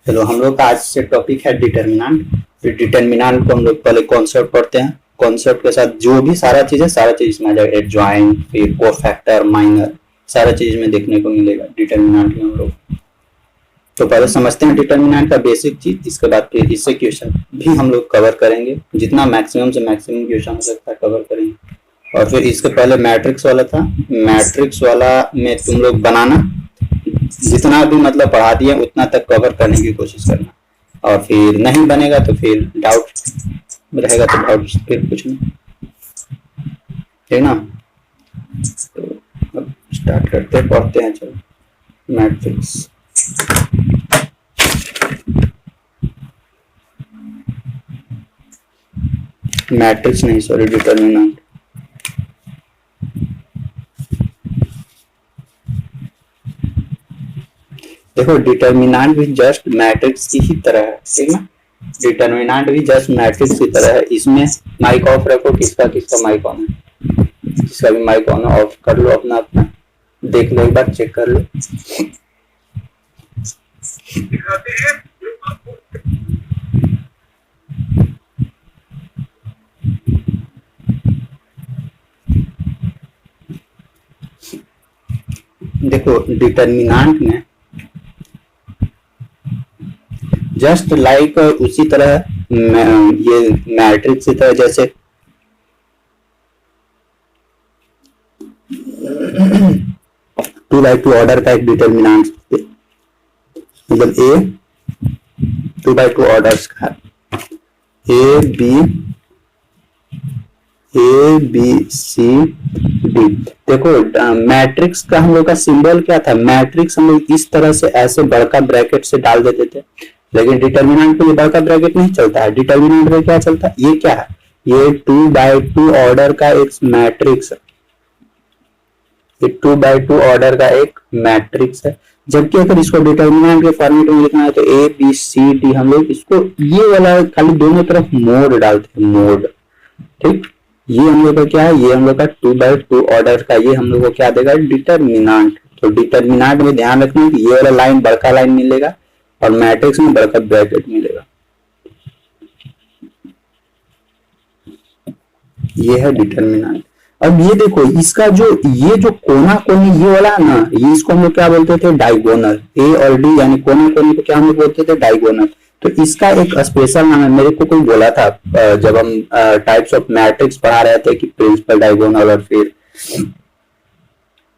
चलो हम लोग का आज से टॉपिक है डिटर्मिनेंट। फिर डिटर्मिनेंट को हम लोग पहले कॉन्सेप्ट पढ़ते हैं। कॉन्सेप्ट के साथ जो भी सारा चीज है, सारा चीज इसमें आ जाएगा। एडजॉइंट, फिर कोफैक्टर, माइनर, सारा चीज में देखने को मिलेगा डिटर्मिनेंट में हम लोग। तो पहले समझते हैं डिटर्मिनेंट का बेसिक चीज, इसके बाद फिर इससे क्वेश्चन भी हम लोग कवर करेंगे। जितना मैक्सिमम से मैक्सिमम क्वेश्चन हो सकता है कवर करेंगे। और फिर इसके पहले मैट्रिक्स वाला था। मैट्रिक्स वाला में तुम लोग बनाना, जितना भी मतलब पढ़ा दिए उतना तक कवर करने की कोशिश करना। और फिर नहीं बनेगा तो फिर डाउट रहेगा, तो डाउट फिर कुछ नहीं, ठीक ना। तो अब स्टार्ट करते हैं, पढ़ते हैं। चलो मैट्रिक्स। मैट्रिक्स नहीं, सॉरी, डिटर्मिनेंट। देखो डिटर्मिनेंट भी जस्ट मैट्रिक्स की ही तरह है, ठीक ना। डिटर्मिनेंट भी जस्ट मैट्रिक्स की तरह है। इसमें माइक ऑफ रखो, किसका किसका माइक ऑन है, किसका भी माइक ऑन है ऑफ कर लो, अपना अपना देख लो, एक बार चेक कर लो। देखो डिटर्मिनेंट में जस्ट लाइक उसी तरह ये मैट्रिक्स की तरह, जैसे 2x2 ऑर्डर का एक डिटर्मिनेंट, मतलब ए 2x2 ऑर्डर्स का ए बी सी डी। देखो मैट्रिक्स का हम लोग का सिंबल क्या था, मैट्रिक्स हम लोग इस तरह से ऐसे बड़का ब्रैकेट से डाल देते थे, लेकिन डिटर्मिनेंट पे ये बड़का ब्रैकेट नहीं चलता है। डिटर्मिनेंट में क्या चलता है, ये क्या है, ये 2x2 ऑर्डर का एक मैट्रिक्स है। ये 2x2 ऑर्डर का एक मैट्रिक्स है। जबकि अगर इसको डिटर्मिनेंट के फॉर्मेट में लिखना है तो ए बी सी डी, हम लोग इसको ये वाला खाली दोनों तरफ मोड डालते हैं, मोड, ठीक। ये हम लोग का क्या है, ये हम लोग का 2x2 ऑर्डर का, ये हम लोग को क्या देगा, डिटर्मिनेंट। तो डिटर्मिनेंट में ध्यान रखना कि ये वाला लाइन बड़का लाइन मिलेगा और मैट्रिक्स में बड़का ब्रैकेट मिलेगा। ये है डिटर्मिनेंट। अब ये देखो इसका जो ये जो कोना कोनी ये वाला है ना, ये इसको हम लोग क्या बोलते थे, डायगोनल। ए और डी यानी कोना कोनी को क्या हम लोग बोलते थे, डायगोनल। तो इसका एक स्पेशल नाम है, मेरे को कोई बोला था जब हम टाइप्स ऑफ मैट्रिक्स पढ़ा रहे थे कि प्रिंसिपल डायगोनल और फिर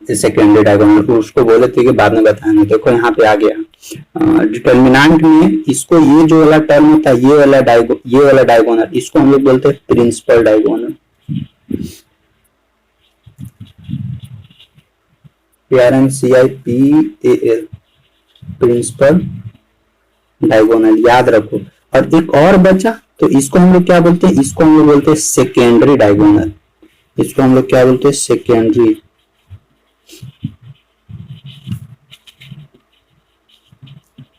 सेकेंडरी डायगोनल, तो उसको बोले थे कि बाद में बताएंगे। देखो यहाँ पे आ गया डिटर्मिनेंट में, इसको ये जो वाला टर्म होता है, ये वाला डायगोनल, इसको हम लोग बोलते हैं principal diagonal. PRNCIPAL, principal diagonal, याद रखो। और एक और बचा, तो इसको हम लोग क्या बोलते हैं, इसको हम लोग बोलते हैं सेकेंडरी डायगोनल। इसको हम लोग क्या बोलते हैं, सेकेंडरी।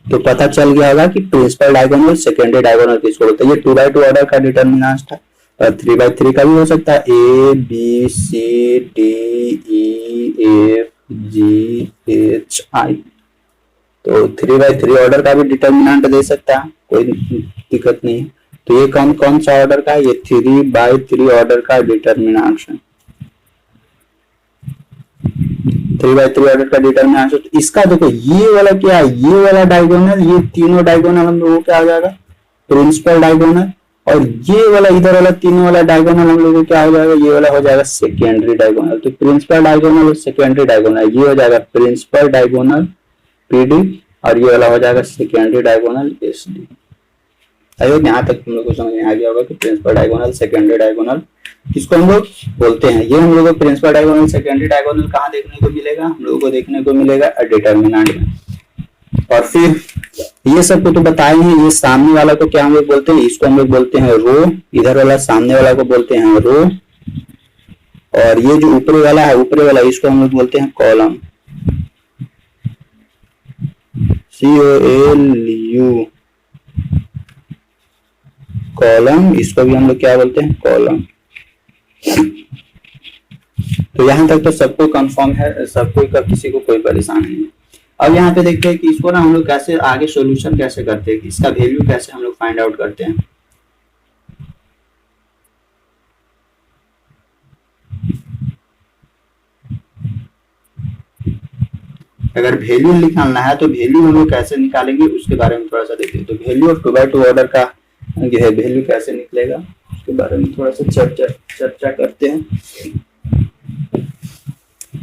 तो पता चल गया होगा कि प्रिंसिपल डायगोनल, सेकेंडरी डायगोनल किसको बोलते हैं। ये 2x2 ऑर्डर का डिटर्मिनेंट था, और 3x3 का भी हो सकता है, A B C D E F G H I. तो 3x3 ऑर्डर का भी डिटर्मिनेंट दे सकता है, कोई दिक्कत नहीं है। तो ये कौन कौन सा ऑर्डर का है, ये 3x3 ऑर्डर का डिटर्मिनेंट है। 3x3 ऑर्डर का डिटर्मिनेंट। तो इसका देखो ये वाला क्या है, ये वाला डायगोनल, ये तीनों डायगोनल हम लोगों को क्या हो जाएगा, प्रिंसिपल डायगोनल। और ये वाला इधर वाला तीनों वाला डायगोनल हम लोगों को क्या हो जाएगा, ये वाला हो जाएगा सेकेंडरी डायगोनल। तो प्रिंसिपल डायगोनल और सेकेंडरी डायगोनल, ये हो जाएगा प्रिंसिपल डायगोनल पीडी, और ये वाला हो जाएगा सेकेंडरी डायगोनल एसडी। अरे यहाँ तक तुम लोग को समझ में आ गया होगा कि प्रिंसिपल डायगोनल, सेकेंडरी डायगोनल किसको हम लोग बोलते हैं। ये हम लोग को प्रिंसिपल डायगोनल, सेकेंडरी डायगोनल कहाँ देखने को मिलेगा, हम लोगों को देखने को मिलेगा डिटर्मिनेंट में। और फिर ये सब को तो बताए हैं। ये सामने वाला को क्या हम लोग बोलते हैं, इसको हम लोग बोलते हैं रो। इधर वाला सामने वाला को बोलते हैं रो। और ये जो ऊपरी वाला है, ऊपरी वाला, इसको हम लोग बोलते हैं कॉलम, COLU, कॉलम। इसको भी हम लोग क्या बोलते हैं, कॉलम। तो यहां तक तो सबको कंफर्म है, सबको, किसी को कोई परेशानी नहीं है। अब यहाँ पे देखते हैं कि इसको ना हम लोग कैसे आगे सॉल्यूशन कैसे करते हैं, इसका वैल्यू कैसे हम लोग फाइंड आउट करते हैं। अगर वैल्यू निकालना है तो वैल्यू हम लोग कैसे निकालेंगे उसके बारे में थोड़ा सा देखते हैं। तो वैल्यू ऑफ 2x2 ऑर्डर का जो है वैल्यू कैसे निकलेगा उसके बारे में थोड़ा सा चर्चा करते हैं।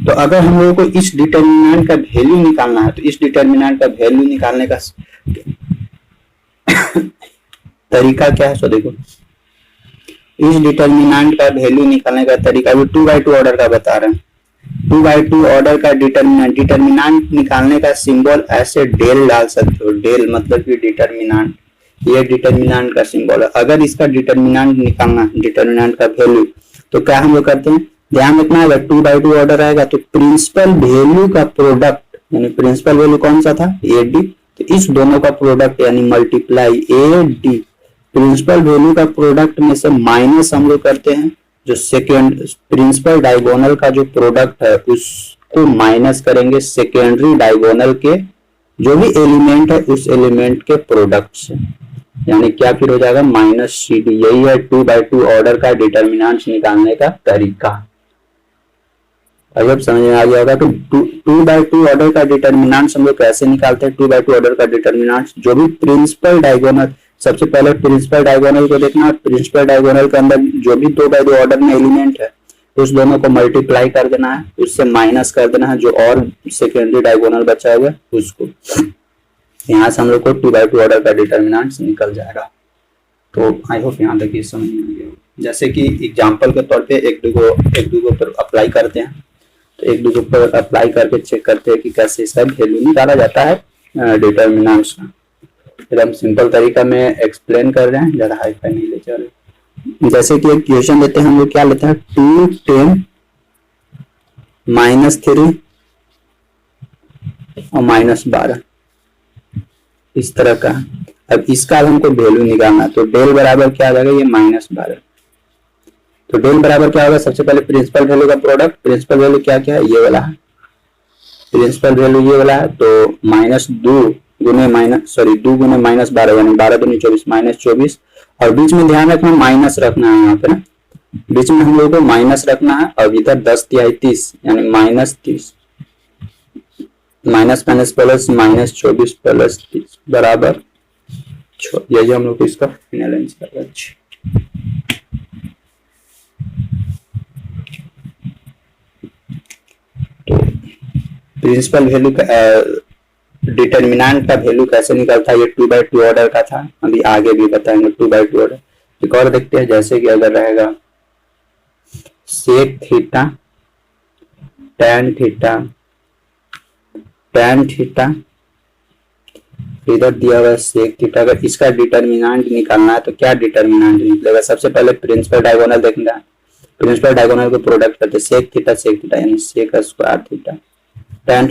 तो अगर हम लोगों को इस डिटर्मिनेंट का वैल्यू निकालना है तो इस डिटर्मिनेंट का वैल्यू निकालने का तरीका क्या है। सो देखो, इस डिटर्मिनेंट का वैल्यू निकालने का तरीका भी 2x2 ऑर्डर का बता रहे हैं। 2x2 ऑर्डर का डिटर्मिनेंट निकालने का सिंबल ऐसे डेल डाल सकते हो। डेल मतलब कि डिटर्मिनेंट, ये डिटर्मिनेंट का सिंबल है। अगर इसका डिटर्मिनेंट निकालना है, डिटर्मिनेंट का वैल्यू, तो क्या हम लोग करते हैं, ध्यान रखना है 2x2 ऑर्डर आएगा तो प्रिंसिपल वैल्यू का प्रोडक्ट, यानी प्रिंसिपल वैल्यू कौन सा था, AD, तो इस दोनों का प्रोडक्ट यानी मल्टीप्लाई AD, प्रिंसिपल वैल्यू का प्रोडक्ट में से माइनस हम लोग करते हैं जो सेकेंड प्रिंसिपल डायगोनल का जो प्रोडक्ट है उसको माइनस करेंगे सेकेंडरी डायगोनल के जो भी एलिमेंट है उस एलिमेंट के प्रोडक्ट से, यानी क्या फिर हो जाएगा -CD। यही है 2x2 ऑर्डर का डिटर्मिनेंट निकालने का तरीका। अगर समझ में आ गया होगा तो 2x2 ऑर्डर का डिटर्मिनेंट हम लोग कैसे निकालते हैं। 2x2 ऑर्डर का डिटर्मिनेंट जो भी प्रिंसिपल डायगोनल, सबसे पहले प्रिंसिपल डायगोनल को देखना, प्रिंसिपल डायगोनल के अंदर जो भी 2x2 ऑर्डर में एलिमेंट है उस दोनों को मल्टीप्लाई कर देना है, उससे माइनस कर देना है जो और सेकेंडरी डायगोनल बचा हुआ है उसको। यहाँ से हम लोग को 2x2 ऑर्डर का डिटर्मिनेंट निकल जाएगा। तो आई होप यहाँ तक ये समझ में आ गया। जैसे कि एग्जाम्पल के तौर पे एक दो पर अप्लाई करते हैं, तो एक दो पर अप्लाई करके चेक करते हैं कि कैसे इसका वैल्यू निकाला जाता है डिटर्मिनेंट्स का। एकदम सिंपल तरीका में एक्सप्लेन कर रहे हैं, ज्यादा हाई फाई नहीं ले जा रहे। जैसे कि एक क्वेश्चन लेते हैं, हम लोग क्या लेते हैं 2 10 -3 और -12 इस तरह का। अब इसका हमको वैल्यू निकालना, तो डेल बराबर क्या आ जाएगा, ये -12। तो डेल बराबर क्या होगा, सबसे पहले प्रिंसिपल वैल्यू का प्रोडक्ट, प्रिंसिपल वैल्यू क्या क्या है, ये वाला है, प्रिंसिपल वैल्यू ये वाला है। तो -2 गुने -12 यानी 12 दूनी 24 -24, और बीच में ध्यान रखना माइनस रखना है, यहाँ पे ना बीच में हम लोगों को माइनस रखना है। और इधर 10 तिहाई 30 यानी -30, माइनस प्लस -24 प्लस 30 बराबर, यही हम लोग को इसका फाइनल आंसर है। तो प्रिंसिपल वैल्यू का डिटर्मिनेंट का वैल्यू कैसे निकलता है, ये 2x2 ऑर्डर का था, अभी आगे भी बताएंगे 2x2 ऑर्डर। एक और देखते हैं, जैसे कि अगर रहेगा सेक थीटा tan थीटा, इधर दिया हुआ है सेक थीटा। अगर इसका डिटर्मिनेंट निकालना है तो क्या डिटर्मिनेंट निकलेगा, सबसे पहले प्रिंसिपल डायगोनल देखना है, प्रिंसिपल डायगोनल को प्रोडक्ट करते सेक थीटा यानी sec square theta, tan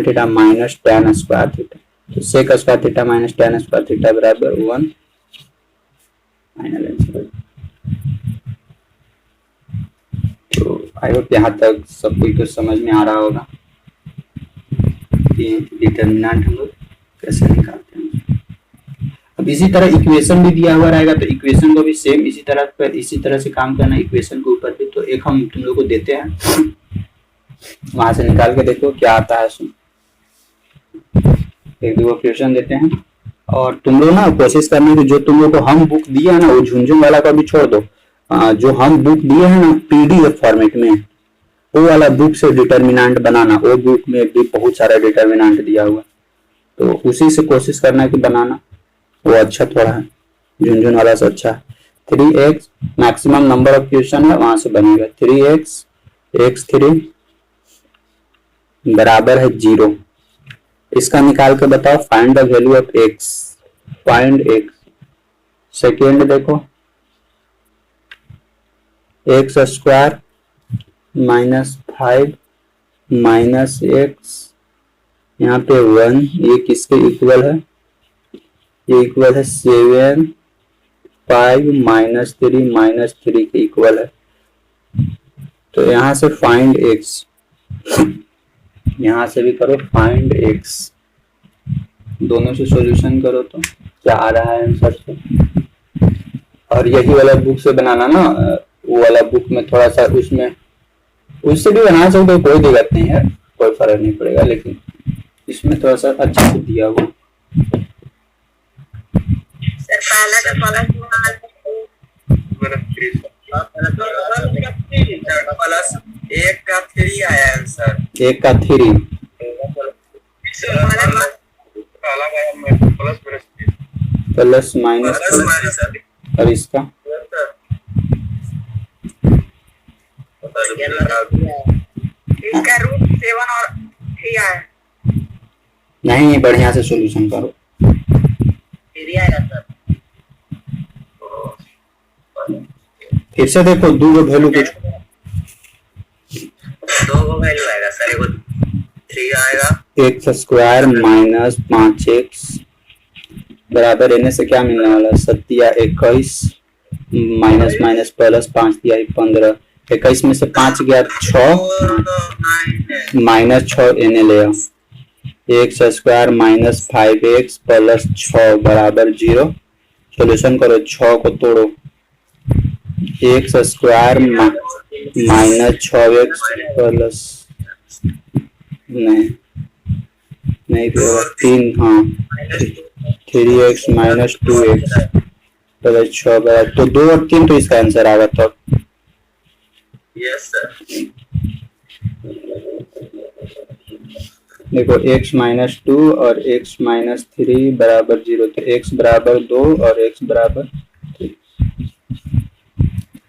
theta minus tan square theta, तो sec square theta minus tan square theta बराबर 1, फाइनल आंसर। तो आई होप यहाँ तक सब कोई को समझ में आ रहा होगा कि डिटर्मिनेंट हम लोग कैसे निकालते हैं। अब इसी तरह इक्वेशन भी दिया हुआ रहेगा, तो इक्वेशन को भी सेम इसी तरह से काम करना है इक्वेशन के ऊपर भी। तो एक हम तुम लोग को देते हैं, वहां से निकाल के देखो क्या आता है। एक दो क्वेश्चन देते हैं और तुम लोग ना कोशिश करने की, जो तुम लोग को हम बुक दिया है ना वो झुंझुन वाला का भी छोड़ दो, जो हम बुक दिए हैं ना PDF फॉर्मेट में, वो वाला बुक से डिटर्मिनेंट बनाना। वो बुक में भी बहुत सारा डिटर्मिनेंट दिया हुआ, तो उसी से कोशिश करना कि बनाना, वो अच्छा थोड़ा है, झुंझुन वाला से अच्छा। 3x maximum number of question है, वहां से बनेगा 3x x3 बराबर है 0। इसका निकाल के बताओ, find the value of x, find x। Second देखो x स्क्वायर -5 -x, यहाँ पे 1, ये किसके इक्वल है, ये इक्वल है 7 5 -3 के इक्वल है। तो यहाँ से फाइंड x, यहाँ से भी करो फाइंड x। दोनों से सॉल्यूशन करो तो क्या आ रहा है आंसर से। और यही वाला बुक से बनाना ना, वो वाला बुक में थोड़ा सा उसमें उससे भी बना सकते हो, कोई दिक्कत नहीं है, कोई फर्क नहीं पड़ेगा, लेकिन इसमें थोड़ा सा अच्छा से दिया हुआ। सर पहला का प्लस एक का 3 आया आंसर, एक का 3 प्लस माइनस, और इसका इसका रूट 7 और 3 आया। नहीं, बढ़िया से सॉल्यूशन करो। 3 आएगा सर। फिर से देखो, दो वैल्यू कुछ, 2 वैल्यू आएगा सर, एगो 3 आएगा, एक्स स्क्वायर माइनस 5x बराबर रहने से क्या मिलने वाला है, 7 या 21 माइनस माइनस प्लस 5 या 15, 21 में से 5 गया 6 माइनस 6 एने ले, x square minus 5x plus 6 बराबर 0। सोल्यूशन करो, 6 को तोड़ो, x square minus 6x plus नहीं 3, हाँ 3x माइनस 2x प्लस 6 बराबर, तो 2 और 3 तो इसका आंसर आएगा। तो यस सर। देखो x माइनस 2 और x माइनस 3 बराबर 0, तो x बराबर 2 और x बराबर 3।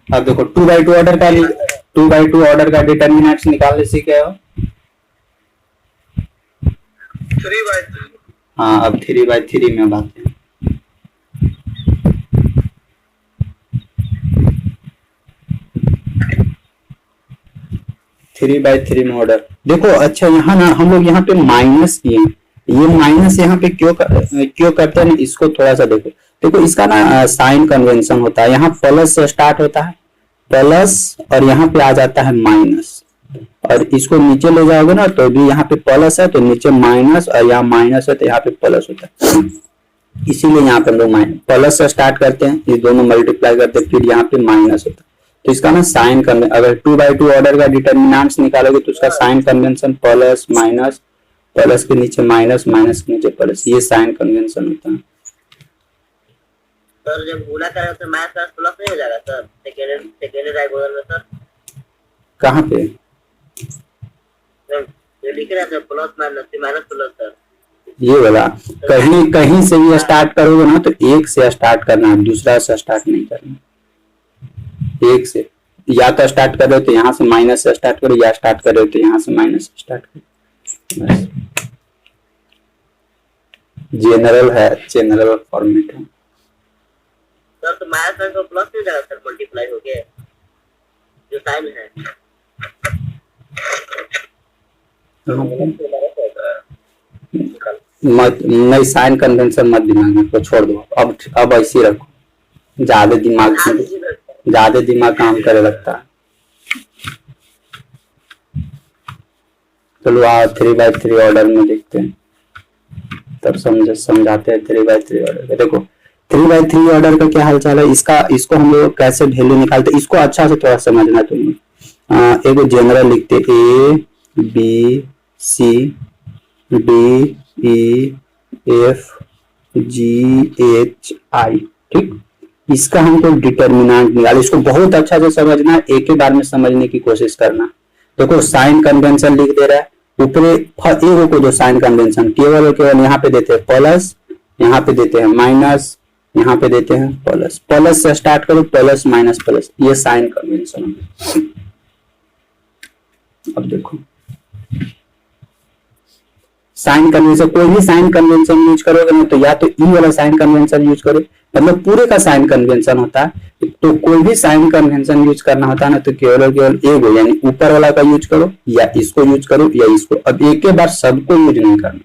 अब देखो 2/2 ऑर्डर का 2/2 ऑर्डर का डिटरमिनेंट्स निकालने सीखे हो। 3/3। हाँ, अब 3/3 में बात है। थ्री बाई थ्री में ऑर्डर देखो। अच्छा, यहाँ ना हम लोग यहाँ पे माइनस किए, ये माइनस यहाँ पे क्यों करते हैं, इसको थोड़ा सा देखो। देखो इसका ना साइन कन्वेंशन होता है, यहाँ प्लस से स्टार्ट होता है प्लस, और यहाँ पे आ जाता है माइनस, और इसको नीचे ले जाओगे ना तो भी यहाँ पे प्लस है तो नीचे माइनस, और यहाँ माइनस है तो यहाँ पे प्लस होता है। इसीलिए यहाँ पे हम लोग प्लस से स्टार्ट करते हैं, ये दोनों मल्टीप्लाई करते हैं, फिर यहाँ पे माइनस होता है। तो इसका ना साइन कन्वेंशन, अगर 2/2 ऑर्डर का डिटरमिनेंट्स निकालोगे तो उसका sign convention plus minus, plus के नीचे माइनस, माइनस के नीचे प्लस, ये साइन कन्वेंशन होता है। सर जब गुणा करें तो माइनस प्लस नहीं हो जाएगा सर, सेकेंड डायगोनल में सर? कहाँ पे ये लिख रहे हैं प्लस माइनस प्लस सर, ये वाला कहीं से भी स्टार्ट करोगे ना तो एक से स्टार्ट करना है, दूसरा से स्टार्ट नहीं करना। एक से या तो स्टार्ट कर रहे हो तो यहाँ से माइनस से स्टार्ट करो, या स्टार्ट कर रहे हो तो यहाँ से माइनस से स्टार्ट करो। जनरल है, जनरल फॉर्मेट है सर। तो माइनस तो प्लस हो जाएगा सर, मल्टीप्लाई हो गया जो साइन है। मत नहीं, साइन कन्वेंशन मत दिमाग में तो छोड़ दो, अब ऐसे ही रखो, ज्यादा दिमाग काम करे लगता है। चलो आ 3/3 ऑर्डर में देखते हैं, तब समझाते हैं 3/3 ऑर्डर का। देखो 3/3 ऑर्डर का क्या हालचाल है, इसको हम लोग कैसे वैल्यू निकालते हैं, इसको अच्छा से थोड़ा समझना तुम। एक जनरल लिखते A B C D E F G H I, ठीक। इसका हमको डिटरमिनेंट निकाल, इसको बहुत अच्छा से समझना है, एक ही बार में समझने की कोशिश करना। देखो साइन कन्वेंशन लिख दे रहा है ऊपर, एक को जो साइन कन्वेंशन केवल यहाँ पे देते हैं प्लस, यहाँ पे देते हैं माइनस, यहाँ पे देते हैं प्लस, प्लस से स्टार्ट करो, प्लस माइनस प्लस, ये साइन कन्वेंशन है। अब देखो साइन कन्वेंशन, कोई भी साइन कन्वेंशन यूज करोगे ना तो या तो ई वाला साइन कन्वेंशन यूज करो, मतलब पूरे का साइन कन्वेंशन होता है। तो कोई भी साइन कन्वेंशन यूज करना होता है ना तो केवल एक हो, यानी ऊपर वाला का यूज करो, या इसको यूज करो, या इसको। अब एक के बार सबको यूज नहीं करना,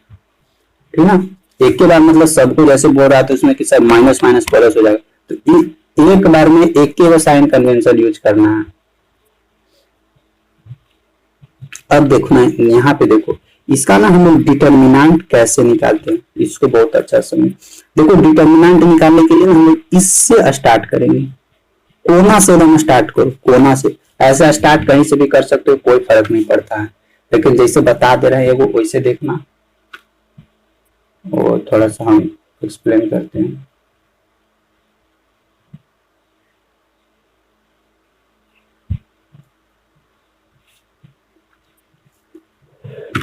ठीक ना। एक के बार मतलब सबको जैसे बोल रहा था उसमें कि सब माइनस माइनस प्लस हो जाएगा, तो एक बार में एक के साइन कन्वेंशन यूज करना है। अब देखो ना यहाँ पे देखो, इसका ना हम लोग डिटर्मिनेंट कैसे निकालते हैं इसको बहुत अच्छा समझ। देखो डिटर्मिनेंट निकालने के लिए ना हम लोग इससे स्टार्ट करेंगे, कोना से एकदम स्टार्ट करो, कोना से। ऐसा स्टार्ट कहीं से भी कर सकते हो, कोई फर्क नहीं पड़ता है, लेकिन जैसे बता दे रहे हैं वो वैसे देखना, और थोड़ा सा हम एक्सप्लेन करते हैं।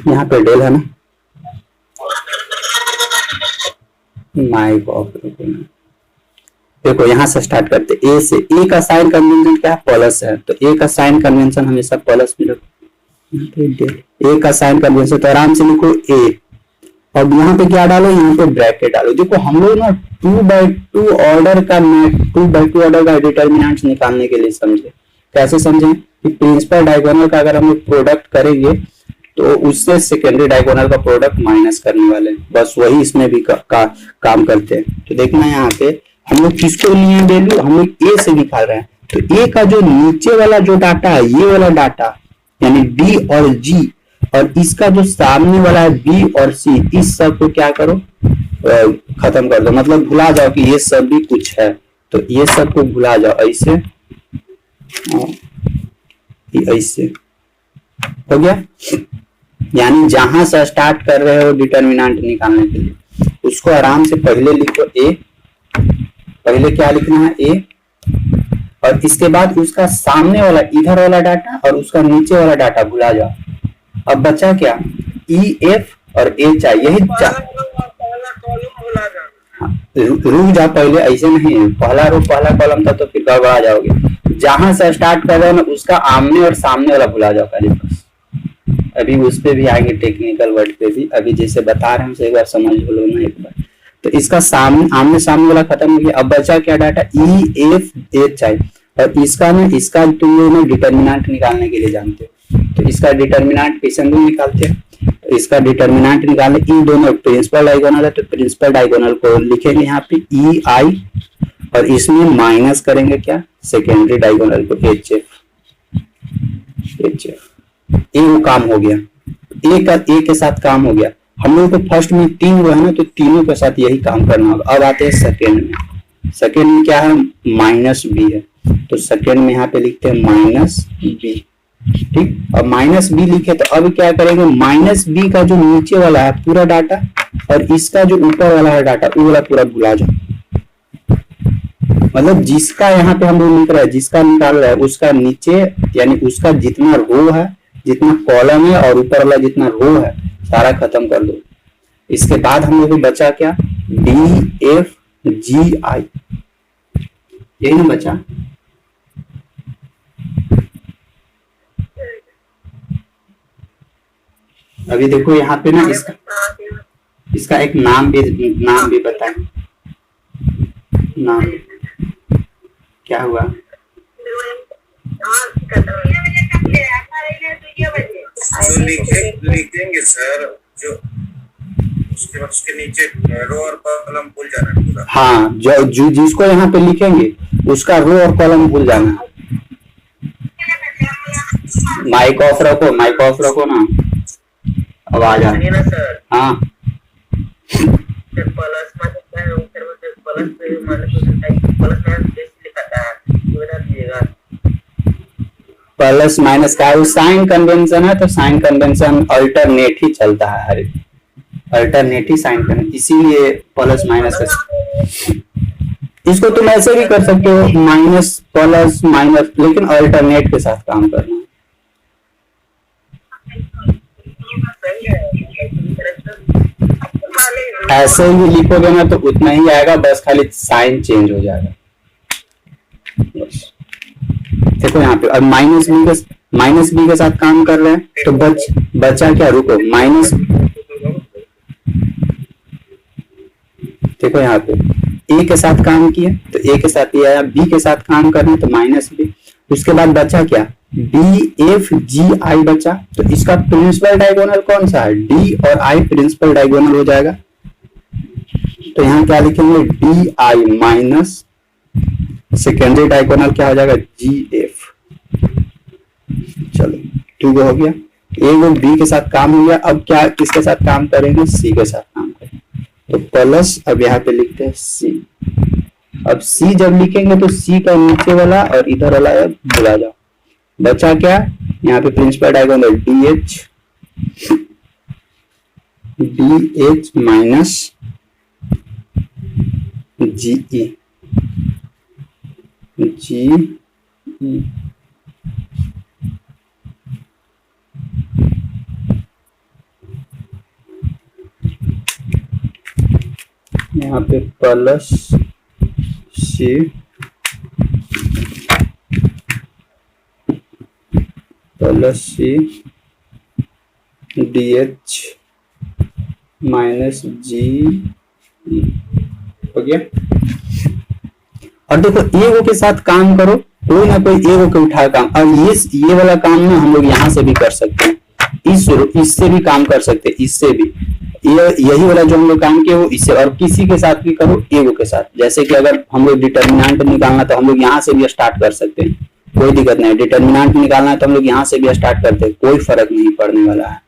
यहाँ पे डेल है ना, माइक ऑफ देखो यहाँ से स्टार्ट करते, ए से। ए का साइन कन्वेंशन क्या है, प्लस है, तो ए का साइन कन्वेंशन हमेशा प्लस में रखो। ए का साइन कन्वेंशन तो आराम से लिखो ए, अब यहाँ पे क्या डालो, यहाँ पे ब्रैकेट डालो। देखो हम लोग ना 2/2 ऑर्डर का 2/2 ऑर्डर का डिटर्मिनेंट्स निकालने के लिए समझे। कैसे समझे कि प्रिंसिपल डायगोनल का अगर हम लोग प्रोडक्ट करेंगे तो उससे सेकेंडरी डायगोनल का प्रोडक्ट माइनस करने वाले, बस वही इसमें भी काम करते हैं। तो देखना यहाँ पे हम लोग किसको लिए वैल्यू, हम लोग ए से निकाल रहे हैं, तो ए का जो नीचे वाला जो डाटा है, ये वाला डाटा यानी डी और जी, और इसका जो सामने वाला है बी और सी, इस सब को क्या करो, खत्म कर दो, मतलब भुला जाओ कि ये सब भी कुछ है, तो ये सब को भुला जाओ, ऐसे ऐसे हो गया। यानी जहां से स्टार्ट कर रहे हो डिटर्मिनेंट निकालने के लिए उसको आराम से पहले लिखो ए, पहले क्या लिखना है ए, और इसके बाद उसका सामने वाला इधर वाला डाटा और उसका नीचे वाला डाटा भुला जाओ। अब बचा क्या, ई एफ और एच आई, यही रुक जा, पहले ऐसे नहीं, पहला रो पहला कॉलम था तो फिर गड़बड़ा जाओगे। जहां से स्टार्ट कर रहे हो ना उसका आमने और सामने वाला भुला जाओ खाली बस। अभी उस पे भी आएंगे टेक्निकल वर्ड पे भी, अभी जैसे बता रहे हैं हमसे एक बार समझ लो ना एक बार। तो इसका सामने आमने सामने वाला खत्म हो गया। अब बचा क्या data, E F H I, और इसका ना इसका तुम लोग ना डिटर्मिनेंट निकालने के लिए जानते हो, तो इसका डिटर्मिनेंट कैसे हम लोग निकालते हैं, तो इसका डिटर्मिनेंट निकालने, इन दोनों प्रिंसिपल डायगोनल है तो प्रिंसिपल डायगोनल को लिखेंगे यहाँ पे ई आई, और इसमें माइनस करेंगे क्या, सेकेंडरी डायगोनल को H F. H F A वो काम हो गया, ए का ए के साथ काम हो गया। हम लोग को फर्स्ट में 3 वो है ना, तो तीनों के साथ यही काम करना होगा। अब आते हैं सेकेंड में, सेकेंड में क्या है, माइनस बी है, तो सेकेंड में यहाँ पे लिखते हैं माइनस बी, ठीक। और माइनस बी लिखे तो अब क्या करेंगे, माइनस बी का जो नीचे वाला है पूरा डाटा और इसका जो ऊपर वाला है डाटा वो वाला पूरा भुला जाओ। मतलब जिसका यहाँ पे हम लोग लिख रहे हैं, जिसका निकाल रहे हैं उसका नीचे यानी उसका जितना रो है, जितना कॉलम है और ऊपर वाला जितना रो है सारा खत्म कर दो। इसके बाद हम लोग को बचा क्या, डी एफ जी आई, यही ना बचा। अभी देखो यहाँ पे ना इसका एक नाम भी बताएं, नाम क्या हुआ, लिखेंगे सर, जो उसके बाद उसके नीचे रो और कॉलम भूल जाना पूरा। हाँ, जो जिसको यहाँ पे लिखेंगे उसका रो और कॉलम भूल जाना। माइक ऑफ रखो, माइक ऑफ रखो ना, आवाज आ रही है ना सर। हाँ प्लस माइनस का वो साइन कन्वेंशन है, तो साइन कन्वेंशन अल्टरनेट ही चलता है, हर अल्टरनेट ही साइन कन्वेंशन, इसीलिए प्लस माइनस का। इसको तुम ऐसे भी कर सकते हो, माइनस प्लस माइनस, लेकिन अल्टरनेट के साथ काम करना। ऐसे ही लिखोगे ना तो उतना ही आएगा, बस खाली साइन चेंज हो जाएगा। देखो यहाँ पे अब माइनस बी के साथ काम कर रहे हैं, तो बचा क्या, रुको माइनस, देखो यहाँ पे ए के साथ काम किया तो ए के साथ ये आया, बी के साथ काम कर रहे हैं तो माइनस बी। उसके बाद बचा क्या, डी एफ जी आई बचा, तो इसका प्रिंसिपल डायगोनल कौन सा है, डी और आई प्रिंसिपल डायगोनल हो जाएगा। तो यहाँ क्या लिखेंगे, D I minus secondary diagonal क्या हो जाएगा, जी एफ। चलो ठीक हो गया। ए वो बी के साथ काम हो गया, अब क्या किसके साथ काम करेंगे, सी के साथ काम करेंगे। तो प्लस, अब यहाँ पे लिखते हैं सी। अब सी जब लिखेंगे तो सी का नीचे वाला और इधर वाला है भुला जाओ, बचा क्या, यहाँ पे principal diagonal D H minus G E यहाँ पे plus C D H minus G हो गया। और देखो एगो के साथ काम करो, कोई ना कोई एगो के उठा काम। अब ये वाला काम ना हम लोग यहाँ से भी कर सकते हैं, इससे भी काम कर सकते हैं, इससे भी यही वाला जो हम लोग काम किए वो इससे, और किसी के साथ भी करो एगो के साथ। जैसे कि अगर हम लोग डिटर्मिनेंट निकालना तो हम लोग यहाँ से भी स्टार्ट कर सकते हैं, कोई दिक्कत नहीं। डिटर्मिनेंट निकालना है तो हम लोग यहाँ से भी स्टार्ट करते हैं, कोई फर्क नहीं पड़ने वाला है,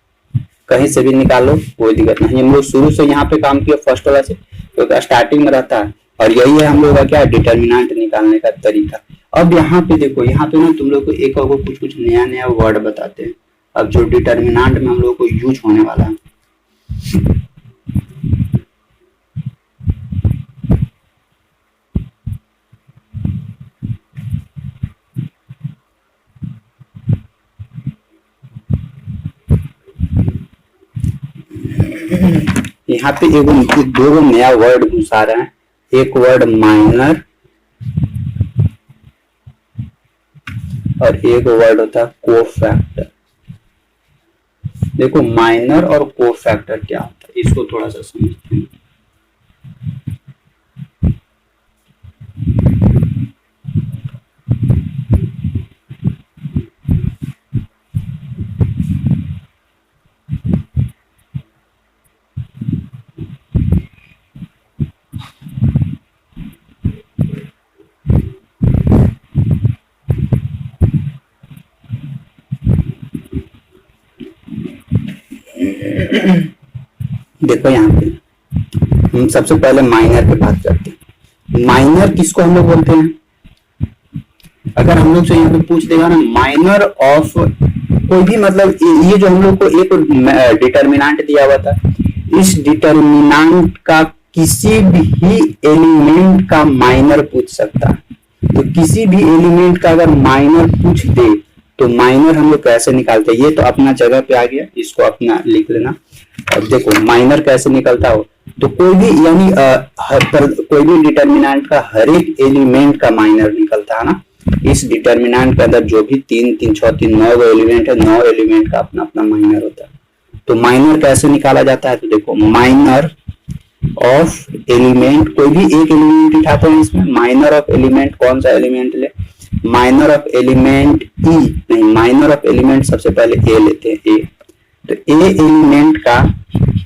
कहीं से भी निकालो कोई दिक्कत नहीं। हम लोग शुरू से यहाँ पे काम किया फर्स्ट वाला से, तो स्टार्टिंग में रहता है। और यही है हम लोग का क्या, डिटर्मिनेंट निकालने का तरीका। अब यहाँ पे देखो, यहाँ पे ना तुम लोग को एक और कुछ नया नया वर्ड बताते हैं, अब जो डिटर्मिनेंट में हम लोग को यूज होने वाला है। यहाँ पे दो नया वर्ड घुसा रहे हैं, एक वर्ड माइनर और एक वर्ड होता है कोफैक्टर। देखो माइनर और कोफैक्टर क्या होता है, इसको थोड़ा सा समझते हैं। देखो यहाँ पे हम सबसे पहले माइनर की बात करते हैं। माइनर किसको हम लोग बोलते हैं, अगर हम लोग से यहाँ पे पूछ देगा ना माइनर ऑफ कोई भी, मतलब ये जो हम लोग को एक डिटर्मिनेंट दिया हुआ था, इस डिटर्मिनेंट का किसी भी एलिमेंट का माइनर पूछ सकता है। तो किसी भी एलिमेंट का अगर माइनर पूछ दे तो माइनर हम लोग कैसे निकालते हैं, ये तो अपना जगह पे आ गया, इसको अपना लिख लेना। अब देखो माइनर कैसे निकलता हो, तो कोई भी यानी कोई भी डिटर्मिनेंट का हर एक एलिमेंट का माइनर निकलता है ना। इस डिटर्मिनेंट के अंदर जो भी 3 3 6 3 9 एलिमेंट है, 9 एलिमेंट का अपना अपना माइनर होता है। तो माइनर कैसे निकाला जाता है, तो देखो माइनर ऑफ एलिमेंट, कोई भी एक एलिमेंट उठाते हैं इसमें। माइनर ऑफ एलिमेंट कौन सा एलिमेंट ले, माइनर ऑफ एलिमेंट ई नहीं, माइनर ऑफ एलिमेंट सबसे पहले ए लेते हैं, ए। तो ए एलिमेंट का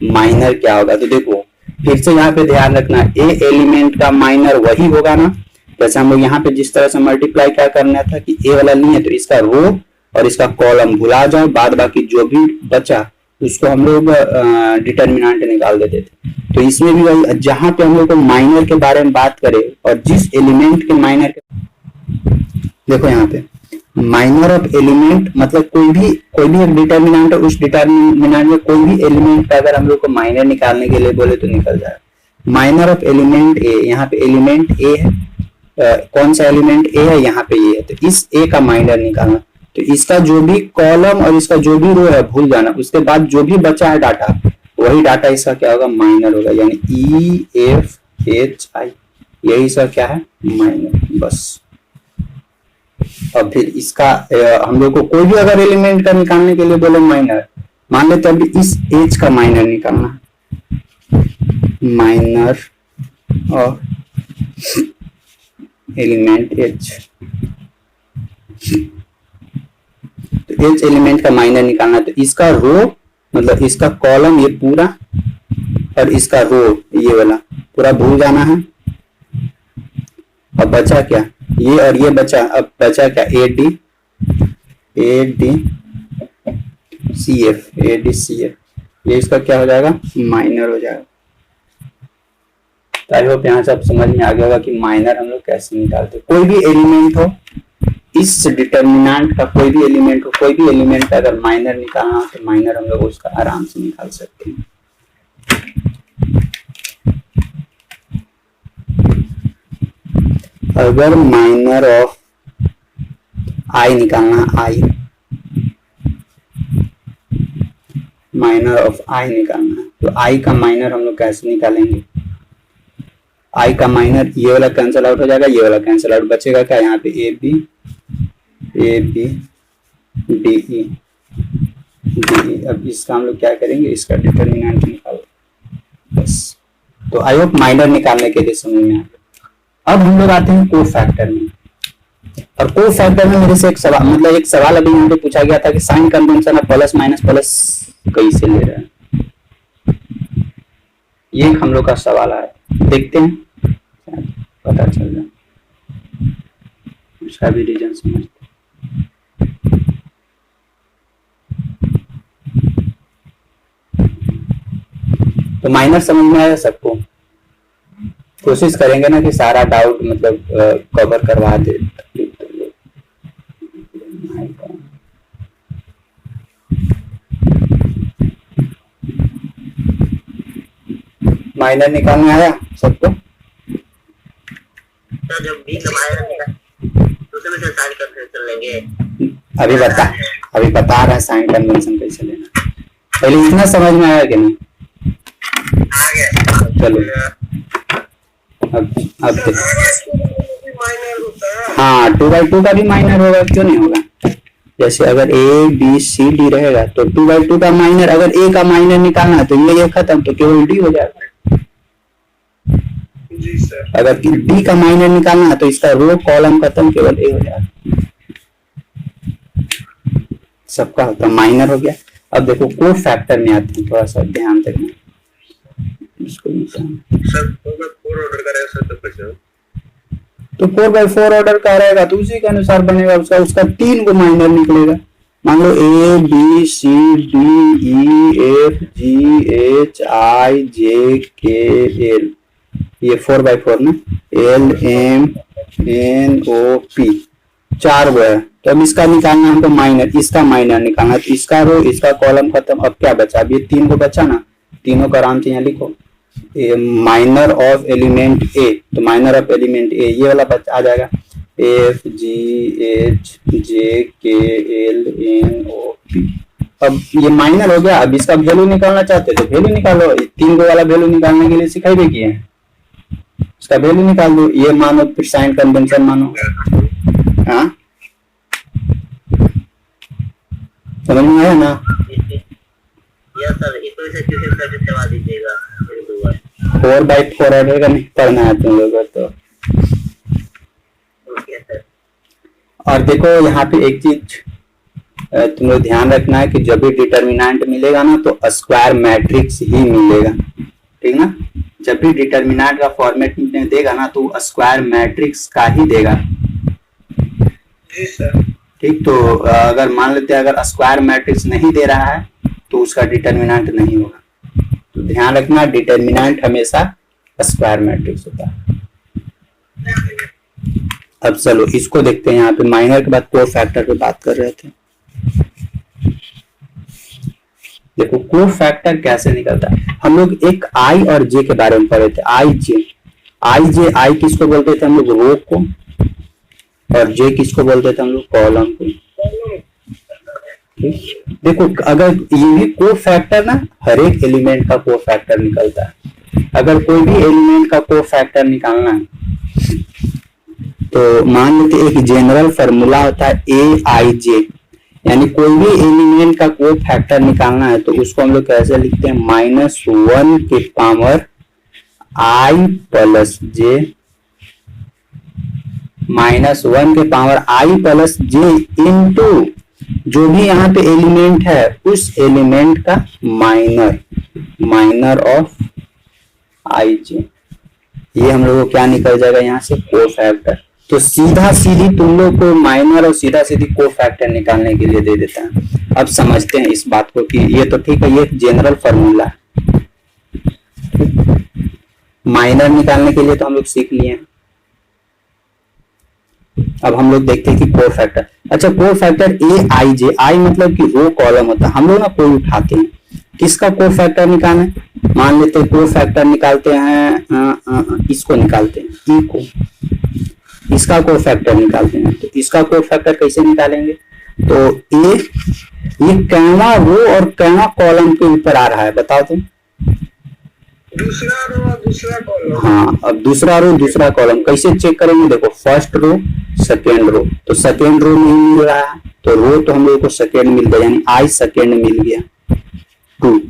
माइनर क्या होगा, तो देखो फिर से यहाँ पे ध्यान रखना, ए एलिमेंट का माइनर वही होगा ना, जैसे हम लोग यहाँ पे जिस तरह से मल्टीप्लाई क्या करना था कि ए वाला नहीं है तो इसका रो और इसका कॉलम भुला जाओ, बाद बाकी जो भी बचा उसको हम लोग डिटर्मिनेंट निकाल देते थे। तो इसमें भी वही, जहां पे हम लोग को माइनर के बारे में बात करें और जिस एलिमेंट के माइनर के, देखो यहाँ पे माइनर ऑफ एलिमेंट मतलब कोई भी एक डिटर्मिनेंट है, उस डिटर्मिनेंट में कोई भी एलिमेंट का अगर हम लोग को माइनर निकालने के लिए बोले तो निकल जाएगा। माइनर ऑफ एलिमेंट ए, यहाँ पे एलिमेंट ए है, कौन सा एलिमेंट ए है, यहाँ पे ए है, तो इस ए का माइनर निकालना। तो इसका जो भी कॉलम और इसका जो भी रो है भूल जाना, उसके बाद जो भी बचा है डाटा वही डाटा इसका क्या होगा, माइनर होगा, यानी ई एफ एच आई, यही इसका क्या है, माइनर, बस। और फिर इसका हम लोग को कोई भी अगर एलिमेंट का निकालने के लिए बोले माइनर, मान लेते अभी इस एच का माइनर निकालना, माइनर और एलिमेंट एच, तो एच एलिमेंट का माइनर निकालना, तो इसका रो मतलब इसका कॉलम ये पूरा और इसका रो ये वाला पूरा भूल जाना है। अब बचा क्या, ये और ये बचा, अब बचा क्या, ए डी CF, AdCF, ये इसका क्या हो जाएगा, माइनर हो जाएगा। तो आई होप यहाँ से आप समझ में आ गया होगा कि माइनर हम लोग कैसे निकालते हैं। कोई भी एलिमेंट हो, इस डिटर्मिनेंट का कोई भी एलिमेंट हो, कोई भी एलिमेंट का अगर माइनर निकालना हो तो माइनर हम लोग उसका आराम से निकाल सकते हैं। अगर माइनर ऑफ आई निकालना, आई माइनर ऑफ आई निकालना है तो आई का माइनर हम लोग कैसे निकालेंगे। आई का माइनर, ये वाला कैंसिल आउट हो जाएगा, ये वाला कैंसिल आउट, बचेगा क्या यहाँ पे, ए बी डी ई। अब इसका हम लोग क्या करेंगे, इसका डिटर्मिनेंट निकालो बस। तो आई होप माइनर निकालने के लिए समझ में आ गया। अब हम लोग आते हैं को फैक्टर में, और को फैक्टर में मेरे से एक सवाल, मतलब एक सवाल अभी यहाँ पे पूछा गया था कि sign convention of plus minus plus कैसे ले रहे हैं, ये एक हम लोग का सवाल है, देखते हैं पता चल जाए, उसका भी रीजन समझते। तो माइनर समझ में आया सबको, कोशिश करेंगे ना कि सारा डाउट मतलब कवर करवा दे। माइनर निकालने आया सबको, सर जब बी का माइनर निकाल तो उसमें से साइन कन्वेंशन लेंगे। अभी बता रहा है साइन कन्वेंशन कैसे लेना, पहले इतना समझ में आया कि नहीं, आ गया। चलो अब माइनर होता है। हाँ 2/2 का भी माइनर होगा, क्यों नहीं होगा। जैसे अगर ए बी सी डी रहेगा तो 2/2 का माइनर, अगर ए का माइनर निकालना है तो ये खत्म, तो केवल डी हो जाएगा। जी सर। अगर डी का माइनर निकालना है तो इसका रो कॉलम खत्म, केवल ए हो जाएगा। सबका होता माइनर हो गया। अब देखो को फैक्टर में आते हैं, थोड़ा सा ध्यान देना इसको। सर 4 ऑर्डर करें सर तो कैसे हो? तो 4/4 ऑर्डर का रहेगा तो उसी के अनुसार बनेगा, उसका 3 को माइनर निकलेगा। मान लो A B C D E F G H I J K L, ये 4/4 ना, L M N O P 4 go है। तो अब इसका निकालना हमको माइनर, इसका माइनर निकालना, तो इसका रो इसका कॉलम खत्म। अब क्या बचा, अब ये 3 को बचा ना, तीनों का आराम से यहाँ लिखो, माइनर ऑफ एलिमेंट ए, तो माइनर ऑफ एलिमेंट ए ये वाला आ जाएगा, F G H J K L N O P. अब ये माइनर हो गया। अब इसका वैल्यू निकालना चाहते तो वैल्यू निकालो, 3 को वाला वैल्यू निकालने के लिए सिखाई भी किए हैं, इसका वैल्यू निकाल दो। ये मानो फिर साइन कन्वेंशन मानो, हाँ समझ में आया ना। यस सर, इसको से ट्यूशन सर्विस करवा दीजिएगा। 4/4 ऑर्डर का नहीं पढ़ना है तुम लोगों तो। Okay sir. और देखो यहाँ पे एक चीज तुम लोग ध्यान रखना है कि जब भी डिटर्मिनेंट मिलेगा ना तो स्क्वायर मैट्रिक्स ही मिलेगा, ठीक ना। जब भी डिटर्मिनेंट का फॉर्मेट देगा ना तो स्क्वायर मैट्रिक्स का ही देगा। जी सर। ठीक, तो अगर मान लेते हैं अगर स्क्वायर मैट्रिक्स नहीं दे रहा है तो उसका डिटर्मिनेंट नहीं होगा। तो ध्यान रखना डिटर्मिनेंट हमेशा स्क्वायर मैट्रिक्स होता है। अब चलो इसको देखते हैं। यहाँ पे माइनर के बाद को फैक्टर पे बात कर रहे थे। देखो को फैक्टर कैसे निकलता है। हम लोग एक आई और जे के बारे में पढ़े थे। आई जे, आई किसको बोलते थे हम लोग, रो को, और जे किसको बोलते थे हम लोग, कॉलम को। देखो अगर ये भी को फैक्टर ना, हर एक एलिमेंट का को फैक्टर निकलता है। अगर कोई भी एलिमेंट का को फैक्टर निकालना है तो मान लेते एक जनरल फॉर्मूला होता है ए आई जे, यानी कोई भी एलिमेंट का को फैक्टर निकालना है तो उसको हम लोग कैसे लिखते हैं, -1 के पावर आई प्लस जे, -1 के पावर आई प्लस जे इंटू जो भी यहाँ पे एलिमेंट है उस एलिमेंट का माइनर ऑफ आई जे। ये हम लोग को क्या निकल जाएगा यहाँ से, को फैक्टर। तो सीधा सीधी तुम लोग को माइनर और सीधा सीधी को फैक्टर निकालने के लिए दे देता है। अब समझते हैं इस बात को कि ये तो ठीक है, ये जनरल फॉर्मूला है। माइनर निकालने के लिए तो हम लोग सीख लिए हैं। अब हम लोग देखते हैं कि कोर फैक्टर। अच्छा, कोर फैक्टर ए आई जे, आई मतलब कि रो कॉलम होता है। हम लोग ना कोई उठाते हैं, किसका कोर फैक्टर निकालें, मान लेते हैं कोर फैक्टर निकालते हैं, इसको निकालते हैं, ई को, इसका कोर फैक्टर निकालते हैं। तो इसका कोर फैक्टर कैसे निकालेंगे, तो ये कैवा रो और कैवा कॉलम के ऊपर आ रहा है, बताओ तुम। दूसरा रो और दूसरा कॉलम। हाँ, अब दूसरा रो दूसरा कॉलम कैसे चेक करेंगे, देखो फर्स्ट रो सेकेंड रो, तो सेकेंड रो नहीं मिल रहा है, तो रो तो हम लोग को सेकेंड मिल गया, यानी आई सेकेंड मिल गया 2।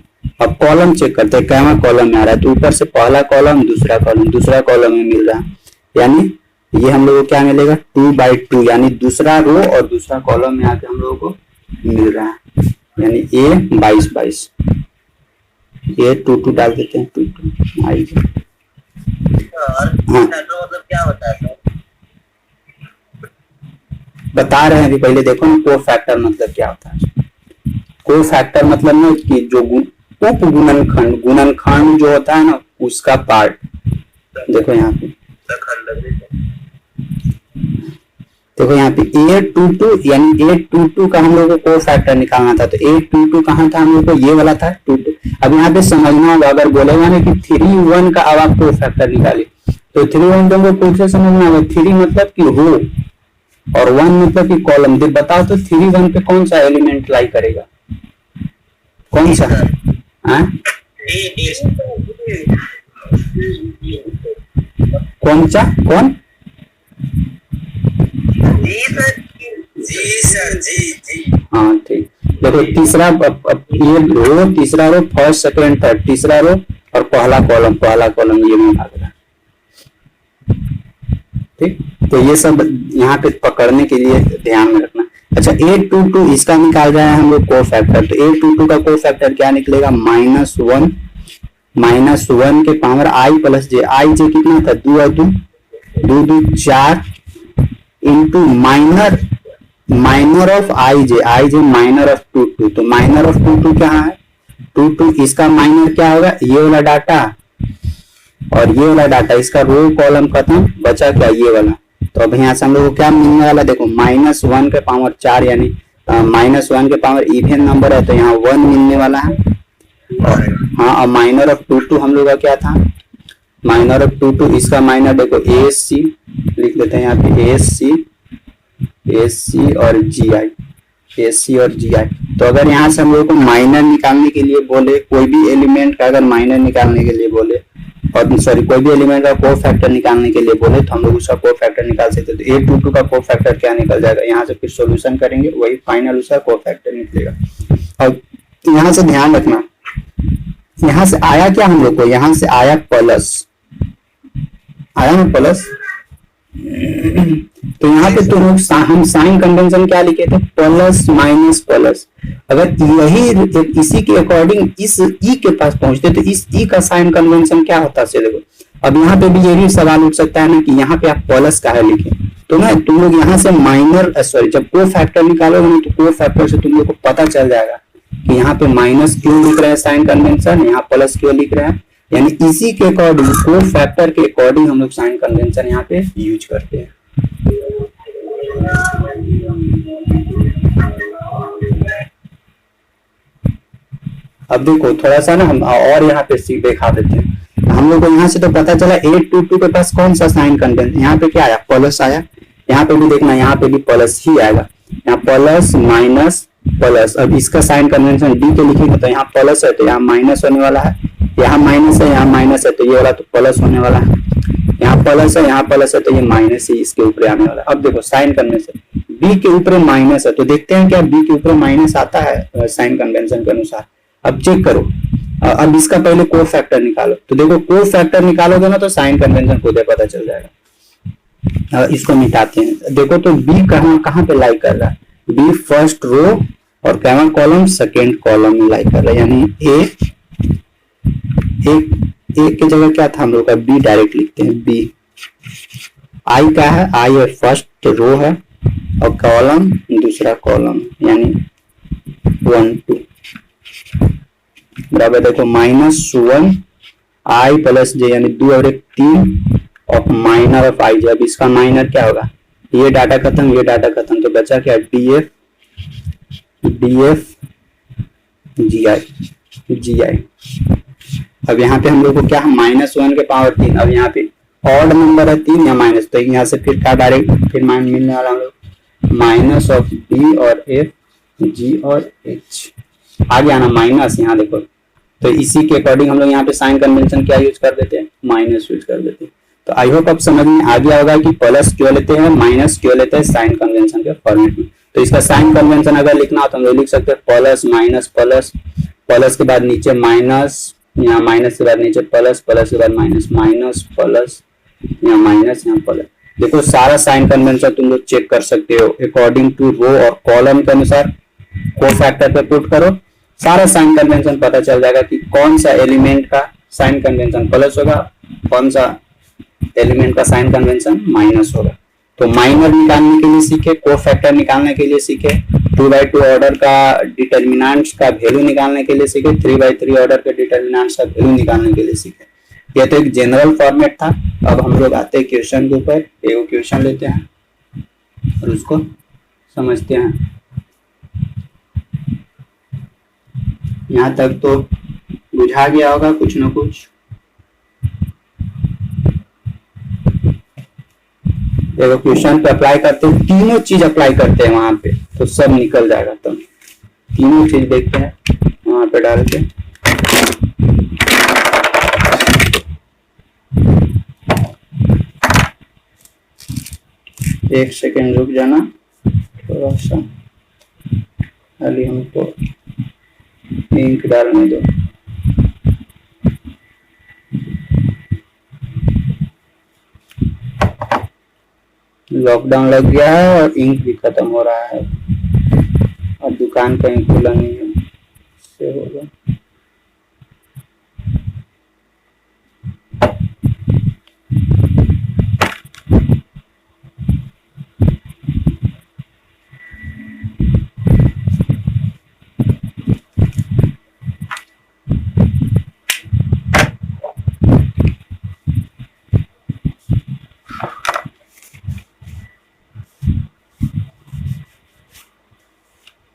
अब कॉलम चेक करते हैं, कैवा कॉलम में आ रहा है, तो ऊपर से पहला कॉलम दूसरा कॉलम में मिल रहा है, यानी ये हम लोग को क्या मिलेगा 2/2, यानी दूसरा रो और दूसरा कॉलम में आके हम लोगों को मिल रहा है, यानी ए 22 ये 2 डाल देते हैं, 2 आई। और हाँ। मतलब क्या होता है सर? बता रहे हैं अभी, पहले देखो ना कोर फैक्टर मतलब क्या होता है। कोर फैक्टर मतलब ना कि जो उप गुणनखंड जो होता है ना उसका पार्ट, देखो यहाँ पे, देखो यहाँ पे A22, यानी A22 का हम लोग को कोर फैक्टर निकालना था, तो A22 कहाँ था हम लोग को, ये वाला था 22। अब यहाँ पे समझना होगा, अगर बोलेगा ना कि 3 1 का अब आप कोर फैक्टर निकाले, तो 3 1 तो हमको कुछ से समझना होगा, 3 मतलब कि रो और 1 मतलब कि कॉलम। दे बताओ तो 3 1 पे कौन सा एलिमेंट लाई करेगा, कौन सा, कौन सा, कौन, जी। हाँ ठीक। देखो तीसरा, ये रो, तीसरा रो, फर्स्ट सेकंड थर्ड, तीसरा रो और पहला कॉलम ये में भाग रहा है, ठीक। तो ये सब यहाँ पे पकड़ने के लिए ध्यान में रखना। अच्छा, A22 इसका निकाल रहे हैं हम लोग कोर फैक्टर, तो A22 का कोर फैक्टर क्या निकलेगा, -1 के पावर आई प्लस जे, आई जे कितना था 2 और 2 4 into minor of I J minor of 2 तो माइनर ऑफ 2 क्या है 2 इसका माइनर क्या होगा, ये वाला डाटा और ये वाला डाटा, इसका रो कॉलम खत्म, बचा क्या ये वाला। तो अब यहाँ से हम लोग को क्या मिलने वाला, देखो -1 के पावर 4, यानी -1 के पावर इवन नंबर है, तो यहाँ 1 मिलने वाला है। और हाँ, और माइनर ऑफ 2 हम लोग का क्या था, माइनर ऑफ 2 इसका माइनर देखो ASC लिख लेते हैं यहाँ पे, ASC और GI। तो अगर यहाँ से हम लोग को माइनर निकालने के लिए बोले, कोई भी एलिमेंट का अगर माइनर निकालने के लिए बोले, और सॉरी कोई भी एलिमेंट का कोर फैक्टर निकालने के लिए बोले, तो हम लोग उसका कोर फैक्टर निकाल सकते हैं। तो A22 का कोर फैक्टर क्या निकल जाएगा, यहाँ से फिर सॉल्यूशन करेंगे, वही फाइनल उसका कोर फैक्टर निकलेगा। और यहाँ से ध्यान रखना, यहाँ से आया क्या हम लोग को, यहाँ से आया प्लस, आया ना प्लस, तो यहाँ पे तो हम साइन कन्वेंशन क्या लिखे थे, प्लस माइनस प्लस। अगर यही इसी के अकॉर्डिंग इस ई के पास पहुंचते तो इस ई का साइन कन्वेंशन क्या होता है, देखो अब यहाँ पे भी ये भी सवाल उठ सकता है ना कि यहाँ पे आप प्लस का है लिखे, तो ना तुम लोग यहाँ से माइनर सॉरी जब कोर फैक्टर निकालोगे ना, तो कोर फैक्टर से तुम लोग को पता चल जाएगा कि यहाँ पे माइनस क्यों लिख रहे हैं साइन कन्वेंशन, यहाँ प्लस क्यों लिख रहे हैं, यानी इसी के अकॉर्डिंग कोर फैक्टर के अकॉर्डिंग हम लोग साइन कन्वेंशन यहाँ पे यूज करते हैं। अब देखो थोड़ा सा ना हम और यहाँ पे सीख दिखा देते हैं। हम लोग को यहाँ से तो पता चला A22 के पास कौन सा साइन कन्वेंशन, यहाँ पे क्या आया प्लस आया, यहाँ पे भी देखना यहाँ पे भी प्लस ही आएगा, यहाँ प्लस माइनस प्लस। अब इसका साइन कन्वेंशन डी के लिखेंगे तो यहाँ प्लस है तो यहाँ माइनस होने वाला है, यहाँ माइनस है यहाँ माइनस है तो ये वाला तो प्लस होने वाला है, यहाँ प्लस है यहाँ प्लस है तो ये माइनस ही इसके ऊपर आने वाला है। अब देखो साइन कन्वेंशन बी के ऊपर माइनस है, तो देखते हैं क्या बी के ऊपर माइनस आता है साइन कन्वेंशन के अनुसार। अब चेक करो, अब इसका पहले कोर फैक्टर निकालो, तो देखो कोर फैक्टर निकालोगे ना तो साइन कन्वेंशन खुद ही पता चल जाएगा। इसको मिटाते हैं, देखो तो बी कहाँ पे लाई कर रहा है, बी फर्स्ट रो और कैवा कॉलम सेकेंड कॉलम में लाई कर रहा है, यानी एक की जगह क्या था हम लोग का, बी डायरेक्ट लिखते हैं, बी आई का है, आई और फर्स्ट रो है और कॉलम दूसरा कॉलम, यानी 1 2 बराबर देखो -1 i प्लस j यानी 2 और 1 3 और माइनर ऑफ i j। अब इसका माइनर क्या होगा, ये डाटा खत्म ये डाटा खत्म, तो बचा क्या df gi। अब यहाँ पे हम लोग को क्या -1 के पावर 3, अब यहाँ पे ऑड नंबर है 3 या माइनस, तो यहाँ से फिर क्या डायरेक्ट फिर मान मिलने वाला हम लोग माइनस ऑफ b और f g और h। आगे आना माइनस, यहाँ देखो तो इसी के अकॉर्डिंग हम लोग यहाँ पे साइन कन्वेंशन क्या यूज कर देते हैं, माइनस यूज कर देते हैं। तो आई होप अब समझ में आ गया होगा कि प्लस क्यों लेते हैं माइनस क्यों लेते हैं साइन कन्वेंशन के फॉर्मेट में। तो इसका साइन कन्वेंशन अगर लिखना हो तो हम लोग लिख सकते हैं प्लस माइनस प्लस, प्लस के बाद नीचे माइनस, यहाँ माइनस के बाद नीचे प्लस, प्लस के बाद माइनस, माइनस प्लस, यहाँ माइनस यहाँ प्लस। देखो सारा साइन कन्वेंशन तुम लोग चेक कर सकते हो अकॉर्डिंग टू रो और कॉलम के अनुसार, को फैक्टर पे पुट करो, सारा साइन कन्वेंशन पता चल जाएगा कि कौन सा एलिमेंट का साइन कन्वेंशन प्लस होगा, कौन सा एलिमेंट का साइन कन्वेंशन माइनस होगा। तो माइनर निकालने के लिए सीखे, को फैक्टर निकालने के लिए सीखे, 2/2 ऑर्डर का डिटर्मिनेंट्स का वैल्यू निकालने के लिए सीखे, 3/3 ऑर्डर के डिटर्मिनेंट्स का वैल्यू निकालने के लिए सीखे। यह तो एक जनरल फॉर्मेट था। अब हम लोग आते हैं क्वेश्चन के ऊपर, एक क्वेश्चन लेते हैं और उसको समझते हैं। यहाँ तक तो बुझा गया होगा कुछ ना कुछ। देखो क्वेश्चन पे अप्लाई करते हैं, तीनों चीज अप्लाई करते हैं वहां पे, तो सब निकल जाएगा। तो तीनों चीज देखते हैं वहां पे डाल के। एक सेकेंड रुक जाना थोड़ा सा, खाली हमको इंक डालने दो। लॉकडाउन लग गया है और इंक भी खत्म हो रहा है और दुकान कहीं खुला नहीं है, इससे होगा।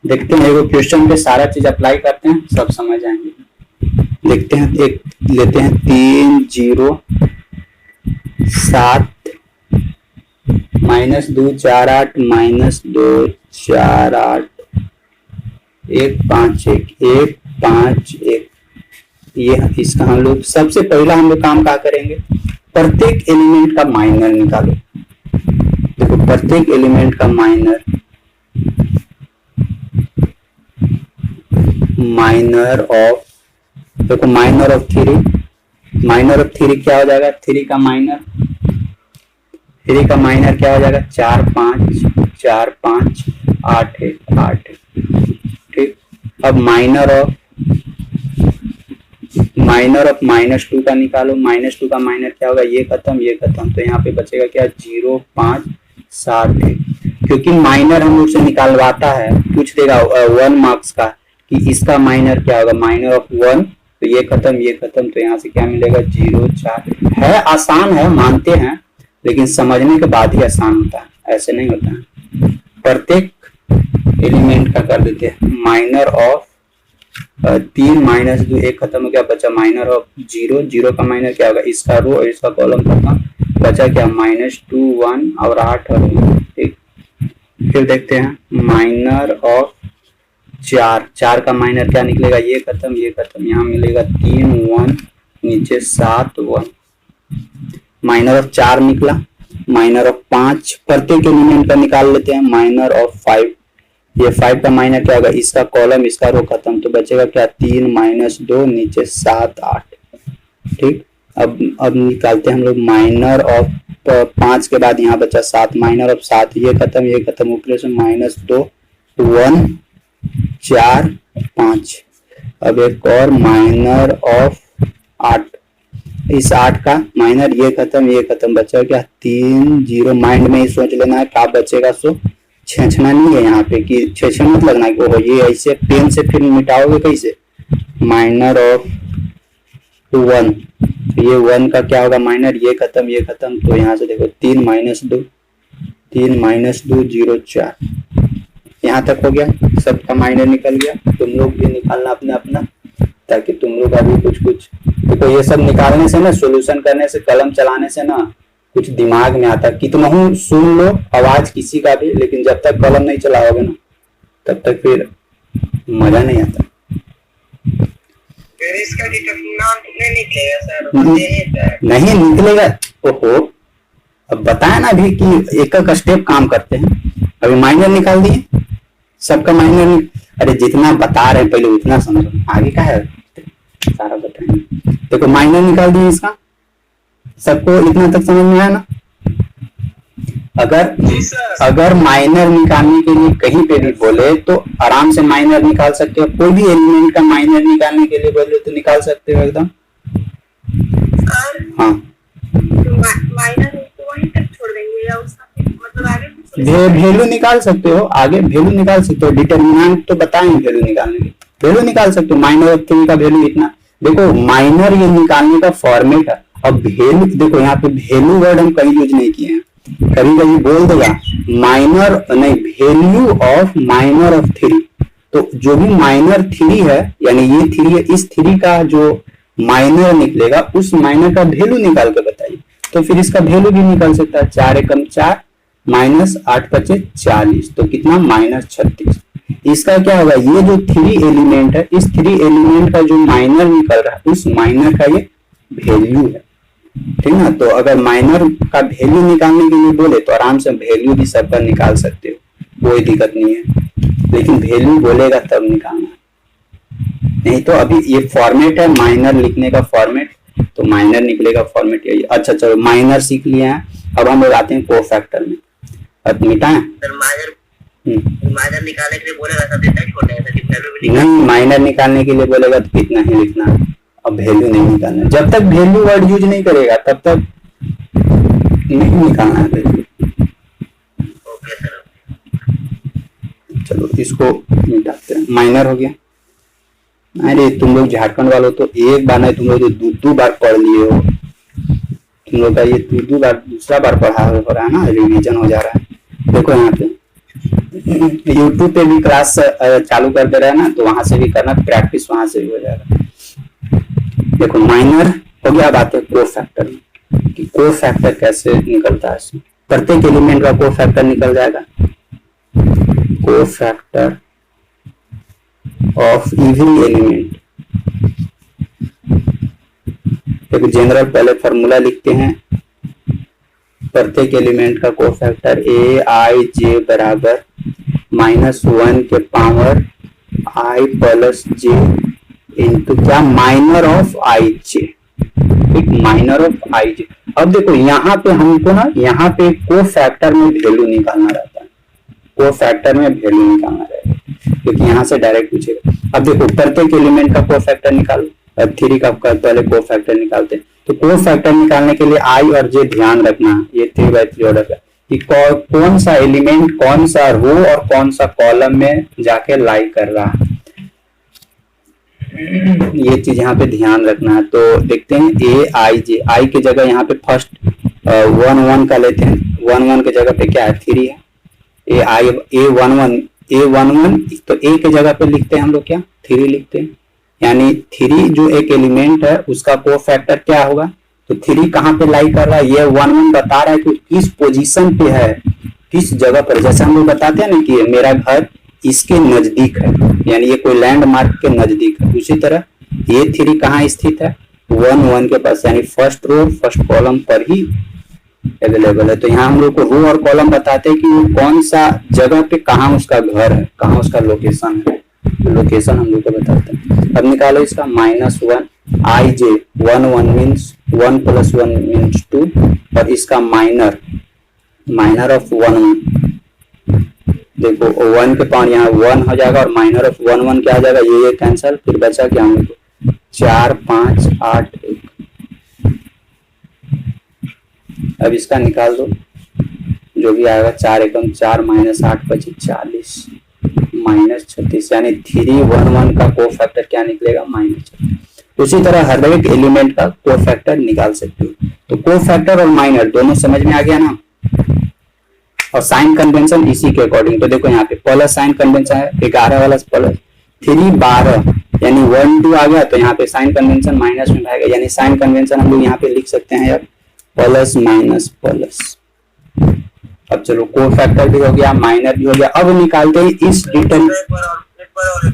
देखते हैं एगो क्वेश्चन पे सारा चीज अप्लाई करते हैं, सब समझ आएंगे। देखते हैं, एक लेते हैं 3 0 7 -2 4 8 -2 4 8 1 5 1 1 5 1। ये इसका हम लोग सबसे पहला हम लोग काम क्या करेंगे, प्रत्येक एलिमेंट का माइनर निकालो। देखो प्रत्येक एलिमेंट का माइनर ऑफ, देखो माइनर ऑफ 3 क्या हो जाएगा, 3 का माइनर क्या हो जाएगा 4 5 4 5 8 1 8। ठीक, अब माइनर ऑफ -2 का निकालो, -2 का माइनर क्या होगा, ये खत्म ये खत्म, तो यहाँ पे बचेगा क्या 0 5 7 1। क्योंकि माइनर हम लोग से निकालवाता है, पूछ देगा 1 मार्क्स का कि इसका माइनर क्या होगा, माइनर ऑफ 1, तो ये खत्म, तो यहाँ से क्या मिलेगा 0 4। है आसान है मानते हैं, लेकिन समझने के बाद ही आसान होता है, ऐसे नहीं होता है। प्रत्येक एलिमेंट का कर देते हैं माइनर ऑफ 3 -2 1 खत्म हो गया, बचा माइनर ऑफ 0 का माइनर क्या होगा, इसका रो और इसका कॉलम खत्म, बचा क्या -2 1 और 8 और 1। ठीक, फिर देखते हैं माइनर ऑफ 4 का माइनर क्या निकलेगा, ये खत्म, यहाँ मिलेगा 3 1 नीचे 7 1। माइनर ऑफ 4 निकला, माइनर ऑफ 5 प्रत्येक एलिमेंट का निकाल लेते हैं, माइनर ऑफ 5, ये 5 का माइनर क्या होगा, इसका कॉलम इसका रो खत्म, तो बचेगा क्या 3 -2 नीचे 7 8। ठीक, अब निकालते हैं हम लोग माइनर ऑफ 5 के बाद यहाँ बचा 7, माइनर ऑफ 7, ये खत्म, ऊपर से -2 1 4 5। अब एक और माइनर ऑफ 8, इस 8 का माइनर ये खत्म, बचा क्या 3 0। माइंड में ही सोच लेना है क्या बचेगा, सो छेछना नहीं है यहाँ पे कि छेछन मत लगना कि ओहो ये ऐसे पेन से फिर मिटाओगे कैसे, माइनर ऑफ 1, तो ये 1 का क्या होगा माइनर, ये खत्म, तो यहाँ से देखो 3 - 2 0 4, यहाँ तक हो गया, सबका माइनर निकल गया। तुम लोग भी निकालना अपना अपना, ताकि तुम लोग का भी कुछ देखो ये सब निकालने से ना, सॉल्यूशन करने से, कलम चलाने से ना कुछ दिमाग में आता। कितना हूँ सुन लो आवाज किसी का भी, लेकिन जब तक कलम नहीं चलाओगे ना तब तक फिर मजा नहीं आता। फिर इसका डिटरमिनेंट नहीं निकलेगा सर, नहीं निकलेगा। ओहो, अब बताया ना अभी कि एक एक स्टेप काम करते हैं। अभी माइनर निकाल दिए, सबका माइनर, अरे जितना बता रहे पहले उतना समझो, आगे का है सारा बताएंगे। देखो माइनर निकाल दिए इसका, सबको इतना तक समझ में आया ना। अगर माइनर निकालने के लिए कहीं पे भी बोले तो आराम से माइनर निकाल सकते हो। कोई भी एलिमेंट का माइनर निकालने के लिए बोले तो निकाल सकते हो एकदम। हाँ, माइनर तो वहीं तक छोड़ देंगे या उसका मतलब आगे वैल्यू निकाल सकते हो, आगे वैल्यू निकाल सकते हो। डिटरमिनेंट तो बताएं वैल्यू निकालने के, वैल्यू निकाल सकते हो। माइनर ऑफ 3 का वैल्यू इतना, देखो माइनर ये निकालने का फॉर्मेट है। अब वैल्यू देखो, यहाँ पे वैल्यू वर्ड हम कहीं यूज नहीं किए हैं। कभी कभी बोल देगा माइनर नहीं, वैल्यू ऑफ माइनर ऑफ 3, तो जो भी माइनर 3 है, यानी ये 3 है, इस 3 का जो माइनर निकलेगा उस माइनर का वैल्यू निकाल के बताइए। तो फिर इसका वैल्यू भी निकल सकता है, 4 एकम 4 माइनस 8 पचे 40, तो कितना -36। इसका क्या होगा, ये जो 3 एलिमेंट है, इस 3 एलिमेंट का जो माइनर निकल रहा है उस माइनर का ये वैल्यू है, ठीक ना। तो अगर माइनर का वैल्यू निकालने के लिए बोले तो आराम से वैल्यू भी सबका निकाल सकते हो, कोई दिक्कत नहीं है। लेकिन वैल्यू बोलेगा तब निकालना, नहीं तो अभी ये फॉर्मेट है माइनर लिखने का फॉर्मेट, तो माइनर निकलेगा फॉर्मेट यही। अच्छा चलो माइनर सीख लिए हैं, अब हम लोग आते हैं कोफैक्टर में। अब मिटाएं सर माइनर निकालने के लिए बोलेगा सब इतना छोड़ना है सर, वैल्यू भी नहीं, माइनर निकालने के लिए बोलेगा तो कितना ही लिखना है। अब वैल्यू नहीं निकालना है, जब तक वैल्यू वर्ड यूज नहीं करेगा तब तक नहीं निकालना है वैल्यू। Okay sir. चलो इसको मिटाते हैं, माइनर हो गया। अरे तुम लोग झारखंड वालों तो एक बार नहीं, तुम लोग तो दो बार पढ़ लिए हो। तुम लोग का ये दो बार दूसरा बार पढ़ा हो रहा है ना, रिवीजन हो जा रहा है। देखो यहाँ पे यूट्यूब पे भी क्लास चालू कर दे रहा है ना, तो वहां से भी करना, प्रैक्टिस वहां से भी हो जाएगा। देखो माइनर हो गया, बात है कोफैक्टर में कि कोफैक्टर कैसे निकलता है। प्रत्येक एलिमेंट का कोफैक्टर निकल जाएगा। कोफैक्टर ऑफ एवरी एलिमेंट, एक जनरल पहले फॉर्मूला लिखते हैं। प्रत्येक एलिमेंट का कोफैक्टर Aij बराबर -1 के power i plus j into क्या, माइनर ऑफ आई जे, ठीक, माइनर ऑफ आई जे। अब देखो यहाँ पे हमको ना, यहाँ पे कोफैक्टर में वैल्यू निकालना रहता है, कोफैक्टर में वैल्यू निकालना रहेगा, क्योंकि यहाँ से डायरेक्ट पूछेगा। अब देखो प्रत्येक एलिमेंट का कोफैक्टर निकालो, अब 3 का पहले कोफैक्टर निकालते हैं। तो कोफैक्टर निकालने के लिए आई और जे ध्यान रखना, ये 3/3 ऑर्डर का, कि कौन सा एलिमेंट कौन सा रो और कौन सा कॉलम में जाके लाई कर रहा है, ये चीज यहाँ पे ध्यान रखना है। तो देखते हैं Aij, आई की जगह यहाँ पे फर्स्ट 1 का लेते हैं, 1 के जगह पे क्या है, 3 है। A11 तो A के जगह पे लिखते हैं हम लोग क्या, 3 लिखते हैं, यानी 3 जो एक एलिमेंट है उसका कोफैक्टर क्या होगा। तो 3 कहाँ पे लाई कर रहा है, ये 1 बता रहा है कि किस पोजीशन पे है, किस जगह पर। जैसे हम लोग बताते हैं ना कि मेरा घर इसके नजदीक है, यानी ये कोई लैंडमार्क के नजदीक है। उसी तरह ये 3 कहाँ स्थित है, 1 के पास, यानी फर्स्ट रो फर्स्ट कॉलम पर ही अवेलेबल है। तो यहाँ हम लोग को रो और कॉलम बताते हैं कि वो कौन सा जगह पे कहाँ उसका घर है, कहाँ उसका लोकेशन है, तो लोकेशन हम लोग को बताते हैं। अब निकालो इसका -1 Ij, 1 मीन्स 1 + 1 मीन्स 2, और इसका माइनर ऑफ 1 देखो 1 के पावर यहाँ 1 हो जाएगा, और माइनर ऑफ 1 क्या आ जाएगा, ये कैंसल, फिर बचा क्या हम लोग 4 5 8 1। अब इसका निकाल दो, जो भी आएगा 4 एकम 4 माइनस 8 25 40 माइनस 36 यानी 311 का को फैक्टर क्या निकलेगा -36। उसी तरह हर एक एलिमेंट का को फैक्टर निकाल सकते हो। तो को फैक्टर और माइनर दोनों समझ में आ गया ना। और साइन कन्वेंशन इसी के अकॉर्डिंग, तो देखो यहाँ पे प्लस साइन कन्वेंशन है 11 वाला प्लस 3 12 यानी 1 2 आ गया, तो यहाँ पे साइन कन्वेंशन माइनस में आएगा, यानी साइन कन्वेंशन हम लोग यहाँ पे लिख सकते हैं यार प्लस माइनस प्लस। अब चलो को फैक्टर भी हो गया, माइनर भी हो गया। अब निकालते हैं इस डिटरमिनेंट एक बार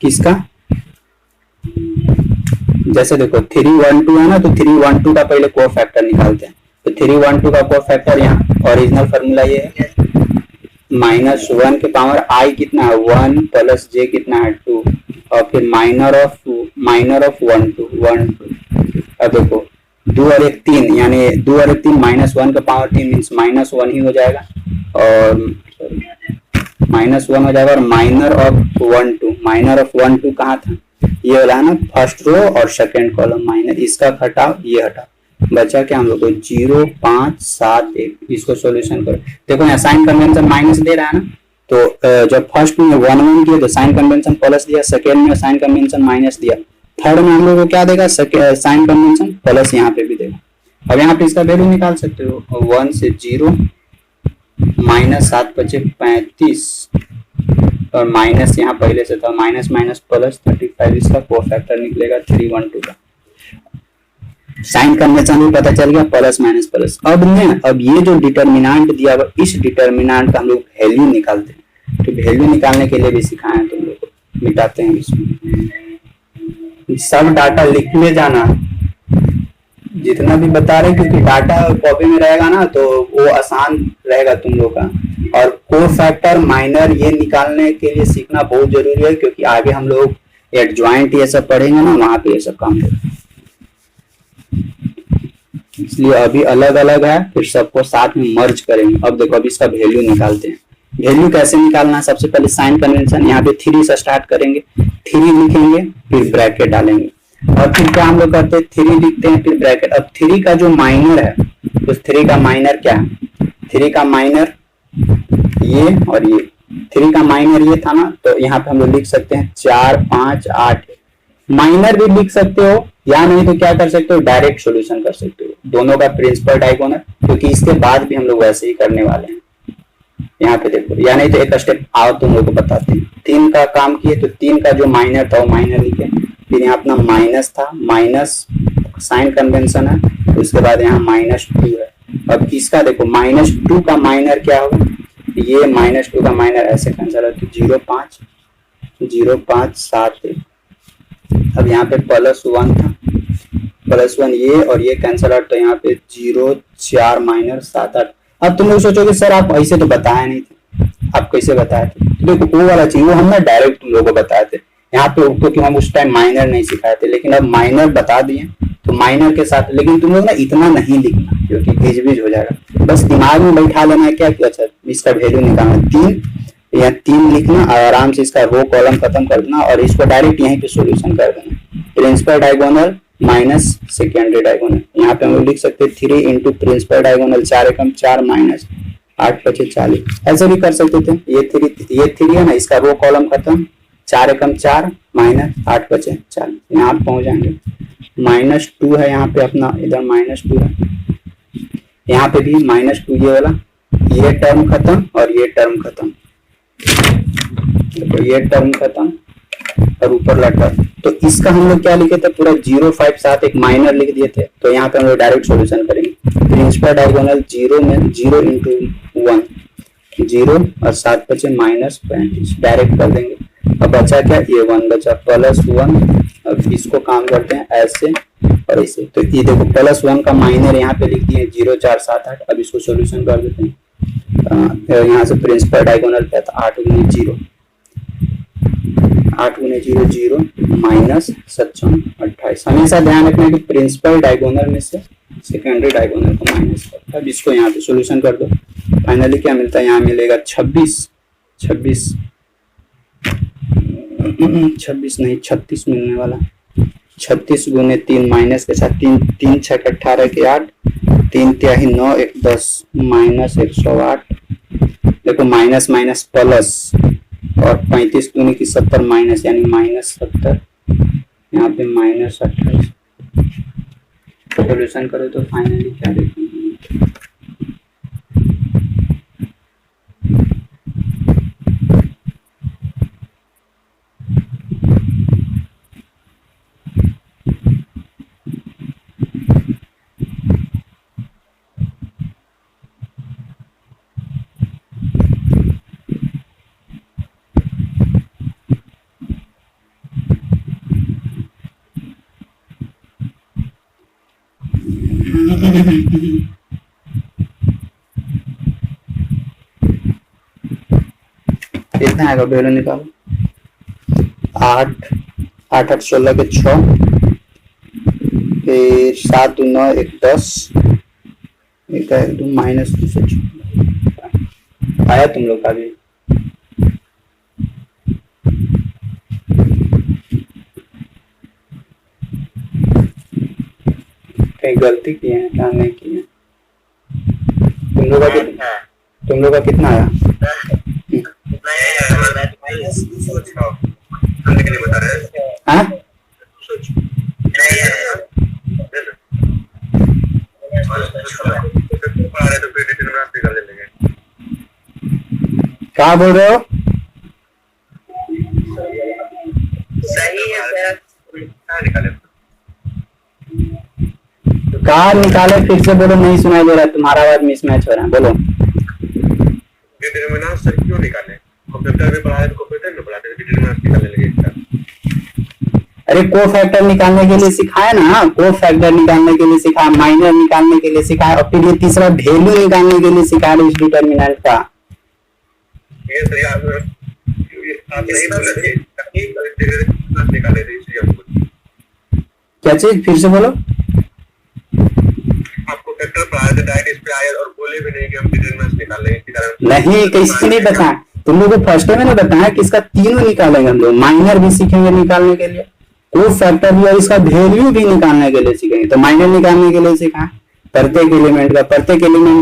किसका, जैसे देखो 3 1 2 है ना, तो 3 1 2 का पहले को फैक्टर निकालते हैं। तो 3 1 2 का को फैक्टर यहाँ ओरिजिनल फॉर्मूला ये है -1 के पावर i कितना है 1 प्लस j कितना है 2 और फिर माइनर ऑफ 1 2 1 2। अब देखो 2 और 1 3 यानी 2 और 1 3 -1 का पावर 3 मीन्स -1 ही हो जाएगा और -1 हो जाएगा। और माइनर ऑफ 1 2 माइनर ऑफ 1 2 कहाँ था, ये वाला है ना फर्स्ट रो और सेकंड कॉलम माइनर, इसका घटाओ ये हटाओ, बचा क्या हम लोग को 0 5 7 1। इसको सॉल्यूशन करो, देखो यहाँ साइन कन्वेंशन माइनस दे रहा है ना, तो जब फर्स्ट में 1 1 किया तो साइन कन्वेंशन प्लस दिया, सेकंड में साइन कन्वेंशन माइनस दिया, थर्ड में हम लोग को क्या देगा साइन कन्वेंशन प्लस यहाँ पे भी देगा। अब यहाँ पे इसका वैल्यू निकाल सकते हो 1 से 0 माइनस 7 25 35 और माइनस यहाँ पहले से था माइनस माइनस प्लस 35, इसका को फैक्टर निकलेगा 312 का। साइन कन्वेंशन भी पता चल गया प्लस माइनस प्लस। अब ये जो डिटर्मिनेंट दिया हुआ इस डिटर्मिनेंट का हम लोग वैल्यू निकालते हैं। तो वैल्यू निकालने के लिए भी सिखाए तुम लोग को, मिटाते हैं इसमें सब डाटा लिख ले जाना जितना भी बता रहे, क्योंकि डाटा कॉपी में रहेगा ना तो वो आसान रहेगा तुम लोग का। और को फैक्टर माइनर ये निकालने के लिए सीखना बहुत जरूरी है, क्योंकि आगे हम लोग एडजॉइंट ये सब पढ़ेंगे ना, वहां पे ये सब काम करेंगे। इसलिए अभी अलग अलग है, फिर सबको साथ में मर्ज करेंगे। अब देखो अभी इसका वैल्यू निकालते हैं। वैल्यू कैसे निकालना है, सबसे पहले साइन कन्वेंशन यहाँ पे 3 से स्टार्ट करेंगे, 3 लिखेंगे फिर ब्रैकेट डालेंगे और फिर क्या हम लोग करते हैं 3 लिखते हैं फिर ब्रैकेट। अब 3 का जो माइनर है तो 3 का माइनर क्या है, 3 का माइनर ये और ये, 3 का माइनर ये था ना, तो यहाँ पे हम लोग लिख सकते हैं 4 5 8। माइनर भी लिख सकते हो या नहीं तो क्या कर सकते हो डायरेक्ट सॉल्यूशन कर सकते हो, दोनों का प्रिंसिपल डायगोनल, क्योंकि इसके बाद भी हम लोग वैसे ही करने वाले हैं। यहाँ पे देखो, या नहीं तो एक स्टेप आओ तुम लोग को बताते हैं। 3 का काम किए तो 3 का जो माइनर था वो माइनर लिखे, फिर यहाँ अपना माइनस था, माइनस साइन कन्वेंशन है, तो उसके बाद यहाँ -2 है। अब इसका देखो -2 का माइनर क्या होगा, ये -2 का माइनर ऐसे कैंसिल है तो 0 5 7 1। अब यहाँ पे +1 था, +1 ये और ये कैंसिल आउट, तो यहाँ पे 0 4 -7 8। अब तुम लोग सोचोगे सर आप ऐसे तो बताए नहीं थे, आप कैसे बताए थे, तो देखो वो वाला चीज वो हम ना डायरेक्ट तुम लोगों को बताए थे यहाँ पे, क्योंकि हम उस टाइम माइनर नहीं सिखाए थे, लेकिन अब माइनर बता दिए तो माइनर के साथ। लेकिन तुम लोग ना इतना नहीं लिखना क्योंकि भिज हो जाएगा, बस दिमाग में बैठा लेना है क्या अच्छा इसका वैल्यू निकालना 3 या 3 लिखना और आराम से इसका रो कॉलम खत्म कर देना और इसको डायरेक्ट यहीं पे सॉल्यूशन कर देना। Principal diagonal minus secondary diagonal, यहाँ पे हम लोग लिख सकते हैं 3 इंटू प्रिंसिपल डायगोनल 4 एकम 4 माइनस 8 25 40, ऐसे भी कर सकते थे। ये 3 है ना, इसका रो कॉलम खत्म, 4 एकम 4 माइनस 8 25 40, यहाँ पहुंच जाएंगे। -2 है यहाँ पे अपना, इधर -2 है, यहाँ पे भी -2 ये वाला, ये टर्म खत्म और ये टर्म खत्म, तो ये टर्म खत्म और ऊपर लटा। तो इसका हम लोग क्या लिखे थे पूरा 0 5 7 एक माइनर लिख दिए थे, तो यहाँ पे हम लोग डायरेक्ट सॉल्यूशन करेंगे। प्रिंसिपल डायगोनल 0 में 0 इंटू 1 0 और 7 बचे -35 डायरेक्ट कर देंगे। अब बचा क्या, ये 1 बचा +1। अब इसको काम करते हैं ऐसे और ऐसे, तो ये देखो +1 का माइनर यहाँ पे लिख दिए 0 4 7 8। अब इसको सॉल्यूशन कर देते हैं, यहाँ से प्रिंसिपल डायगोनल क्या था 8 गुने 0 0 0 -57 28। हमेशा ध्यान रखना कि प्रिंसिपल डायगोनल में से सेकेंडरी डायगोनल को माइनस कर। अब इसको यहाँ पे सॉल्यूशन कर दो, फाइनली क्या मिलता है, यहाँ मिलेगा 26 नहीं 36 मिलने वाला। 36 गुने 3 माइनस के साथ 3 3 6 18 के 8 3 तिहाई 9 1 10 माइनस 108, देखो माइनस माइनस प्लस, और 35 दूनी की 70 माइनस यानी माइनस 70, यहाँ पे माइनस 28। सोल्यूशन करो तो फाइनली क्या देखेंगे, कितना आएगा वैल्यू निकालो। 8 8 8 16 के 6, फिर 7 2 9 1 10, एक 2 माइनस 206 आया तुम लोग का भी। कहीं गलती किए हैं क्या, नहीं किए? तुम लोग का कितना आया? माइनस 206 करने के लिए बता रहे हैं। हाँ तो फिर डिटरमिनेंट निकाल लेंगे। क्या बोल रहे हो? सही है सर। निकाले कार निकाले, फिर से बोलो, नहीं सुनाई दे रहा, तुम्हारा आवाज मिसमैच हो रहा है, बोलो। डिटरमिनेंट सर क्यों निकाले? कंप्यूटर में पढ़ाया तो कंप्यूटर में पढ़ाते थे, डिटरमिनेंट निकालने लगे इसका। अरे को फैक्टर निकालने के लिए सिखाया ना, को फैक्टर निकालने के लिए सिखाया, माइनर निकालने के लिए सिखाया, और फिर ये तीसरा वैल्यू निकालने के लिए सिखाया इस डिटरमिनेंट का। ये सर आप नहीं बोल रहे थे, डिटरमिनेंट निकाले थे इसलिए हमको। क्या चीज, फिर से बोलो। आपको फैक्टर पढ़ाया था, डायरेक्ट इस पे आए और बोले भी नहीं कि हम डिटरमिनेंट निकाल लेंगे, इसी कारण नहीं, किसी नहीं बताया, तुम लोगों को फर्स्ट में नहीं बताया कि इसका तीनों निकालेंगे हम लोग, माइनर भी सीखेंगे निकालने के लिए, को फैक्टर भी और इसका वैल्यू भी निकालने के लिए सीखेंगे। तो माइनर निकालने के लिए सीखा प्रत्येक एलिमेंट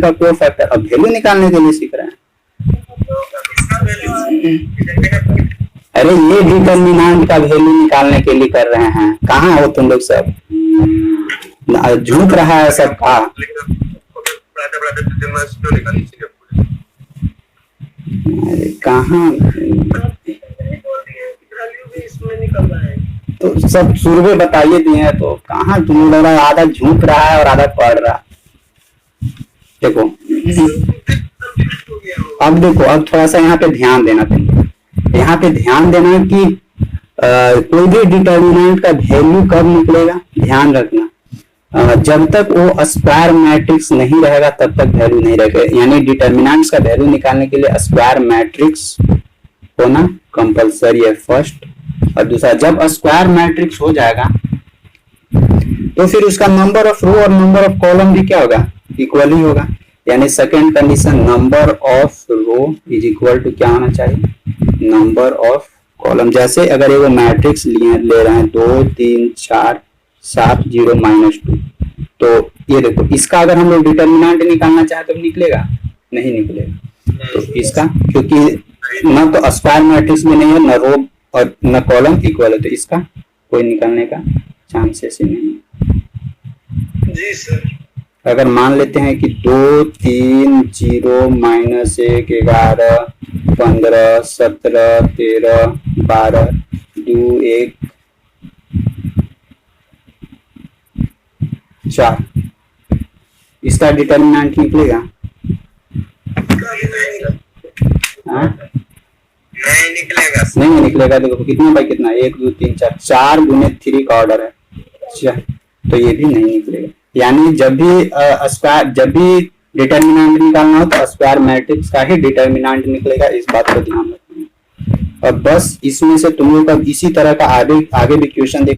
का को फैक्टर, अब वैल्यू निकालने के लिए सीख रहे हैं। अरे ये डिटरमिनेंट का वैल्यू निकालने के लिए कर रहे हैं, कहाँ हो तुम लोग सब, झूठ रहा है सबका। अरे कहाँ, तो सब सुरभे बताइए दिए हैं, तो कहाँ तुम लोग, आधा झूठ रहा है और आधा पढ़ रहा। देखो अब देखो, अब थोड़ा सा यहाँ पे ध्यान देना, तुम यहाँ पे ध्यान देना कि कोई भी डिटरमिनेंट का वैल्यू कब निकलेगा, ध्यान रखना। जब तक वो स्क्वायर मैट्रिक्स नहीं रहेगा तब तक वैल्यू नहीं रहेगा, यानी डिटरमिनेंट्स का वैल्यू निकालने के लिए स्क्वायर मैट्रिक्स होना कंपलसरी है फर्स्ट। और दूसरा, जब स्क्वायर मैट्रिक्स हो जाएगा तो फिर उसका नंबर ऑफ रो और नंबर ऑफ कॉलम भी क्या होगा, इक्वल ही होगा। यानी second condition, number of row is equal to क्या होना चाहिए, नंबर ऑफ कॉलम। जैसे अगर ये वो मैट्रिक्स ले रहे हैं 2 3 4 7 0 -2, तो ये देखो, इसका अगर हम लोग डिटरमिनेंट निकालना चाहे तो निकलेगा, नहीं निकलेगा। तो इसका, क्योंकि न तो स्क्वायर मैट्रिक्स में नहीं है, न रो और न कॉलम इक्वल है, तो इसका कोई निकालने का चांसेस ही नहीं है। जी सर। अगर मान लेते हैं कि 2 3 0 -1 11 15 17 13 12 2 1 4, इसका डिटरमिनेंट निकलेगा? नहीं निकलेगा, नहीं निकलेगा। देखो कितना बाई कितना, 1 2 3 4, 4 गुने 3 का ऑर्डर है, तो ये भी नहीं निकलेगा। यानी जब भी डिटरमिनेंट निकालना हो तो स्क्वायर मैट्रिक्स का ही डिटरमिनेंट निकलेगा, इस बात को ध्यान रखना। और बस इसमें से तुम लोग का इसी तरह का आगे भी क्वेश्चन देख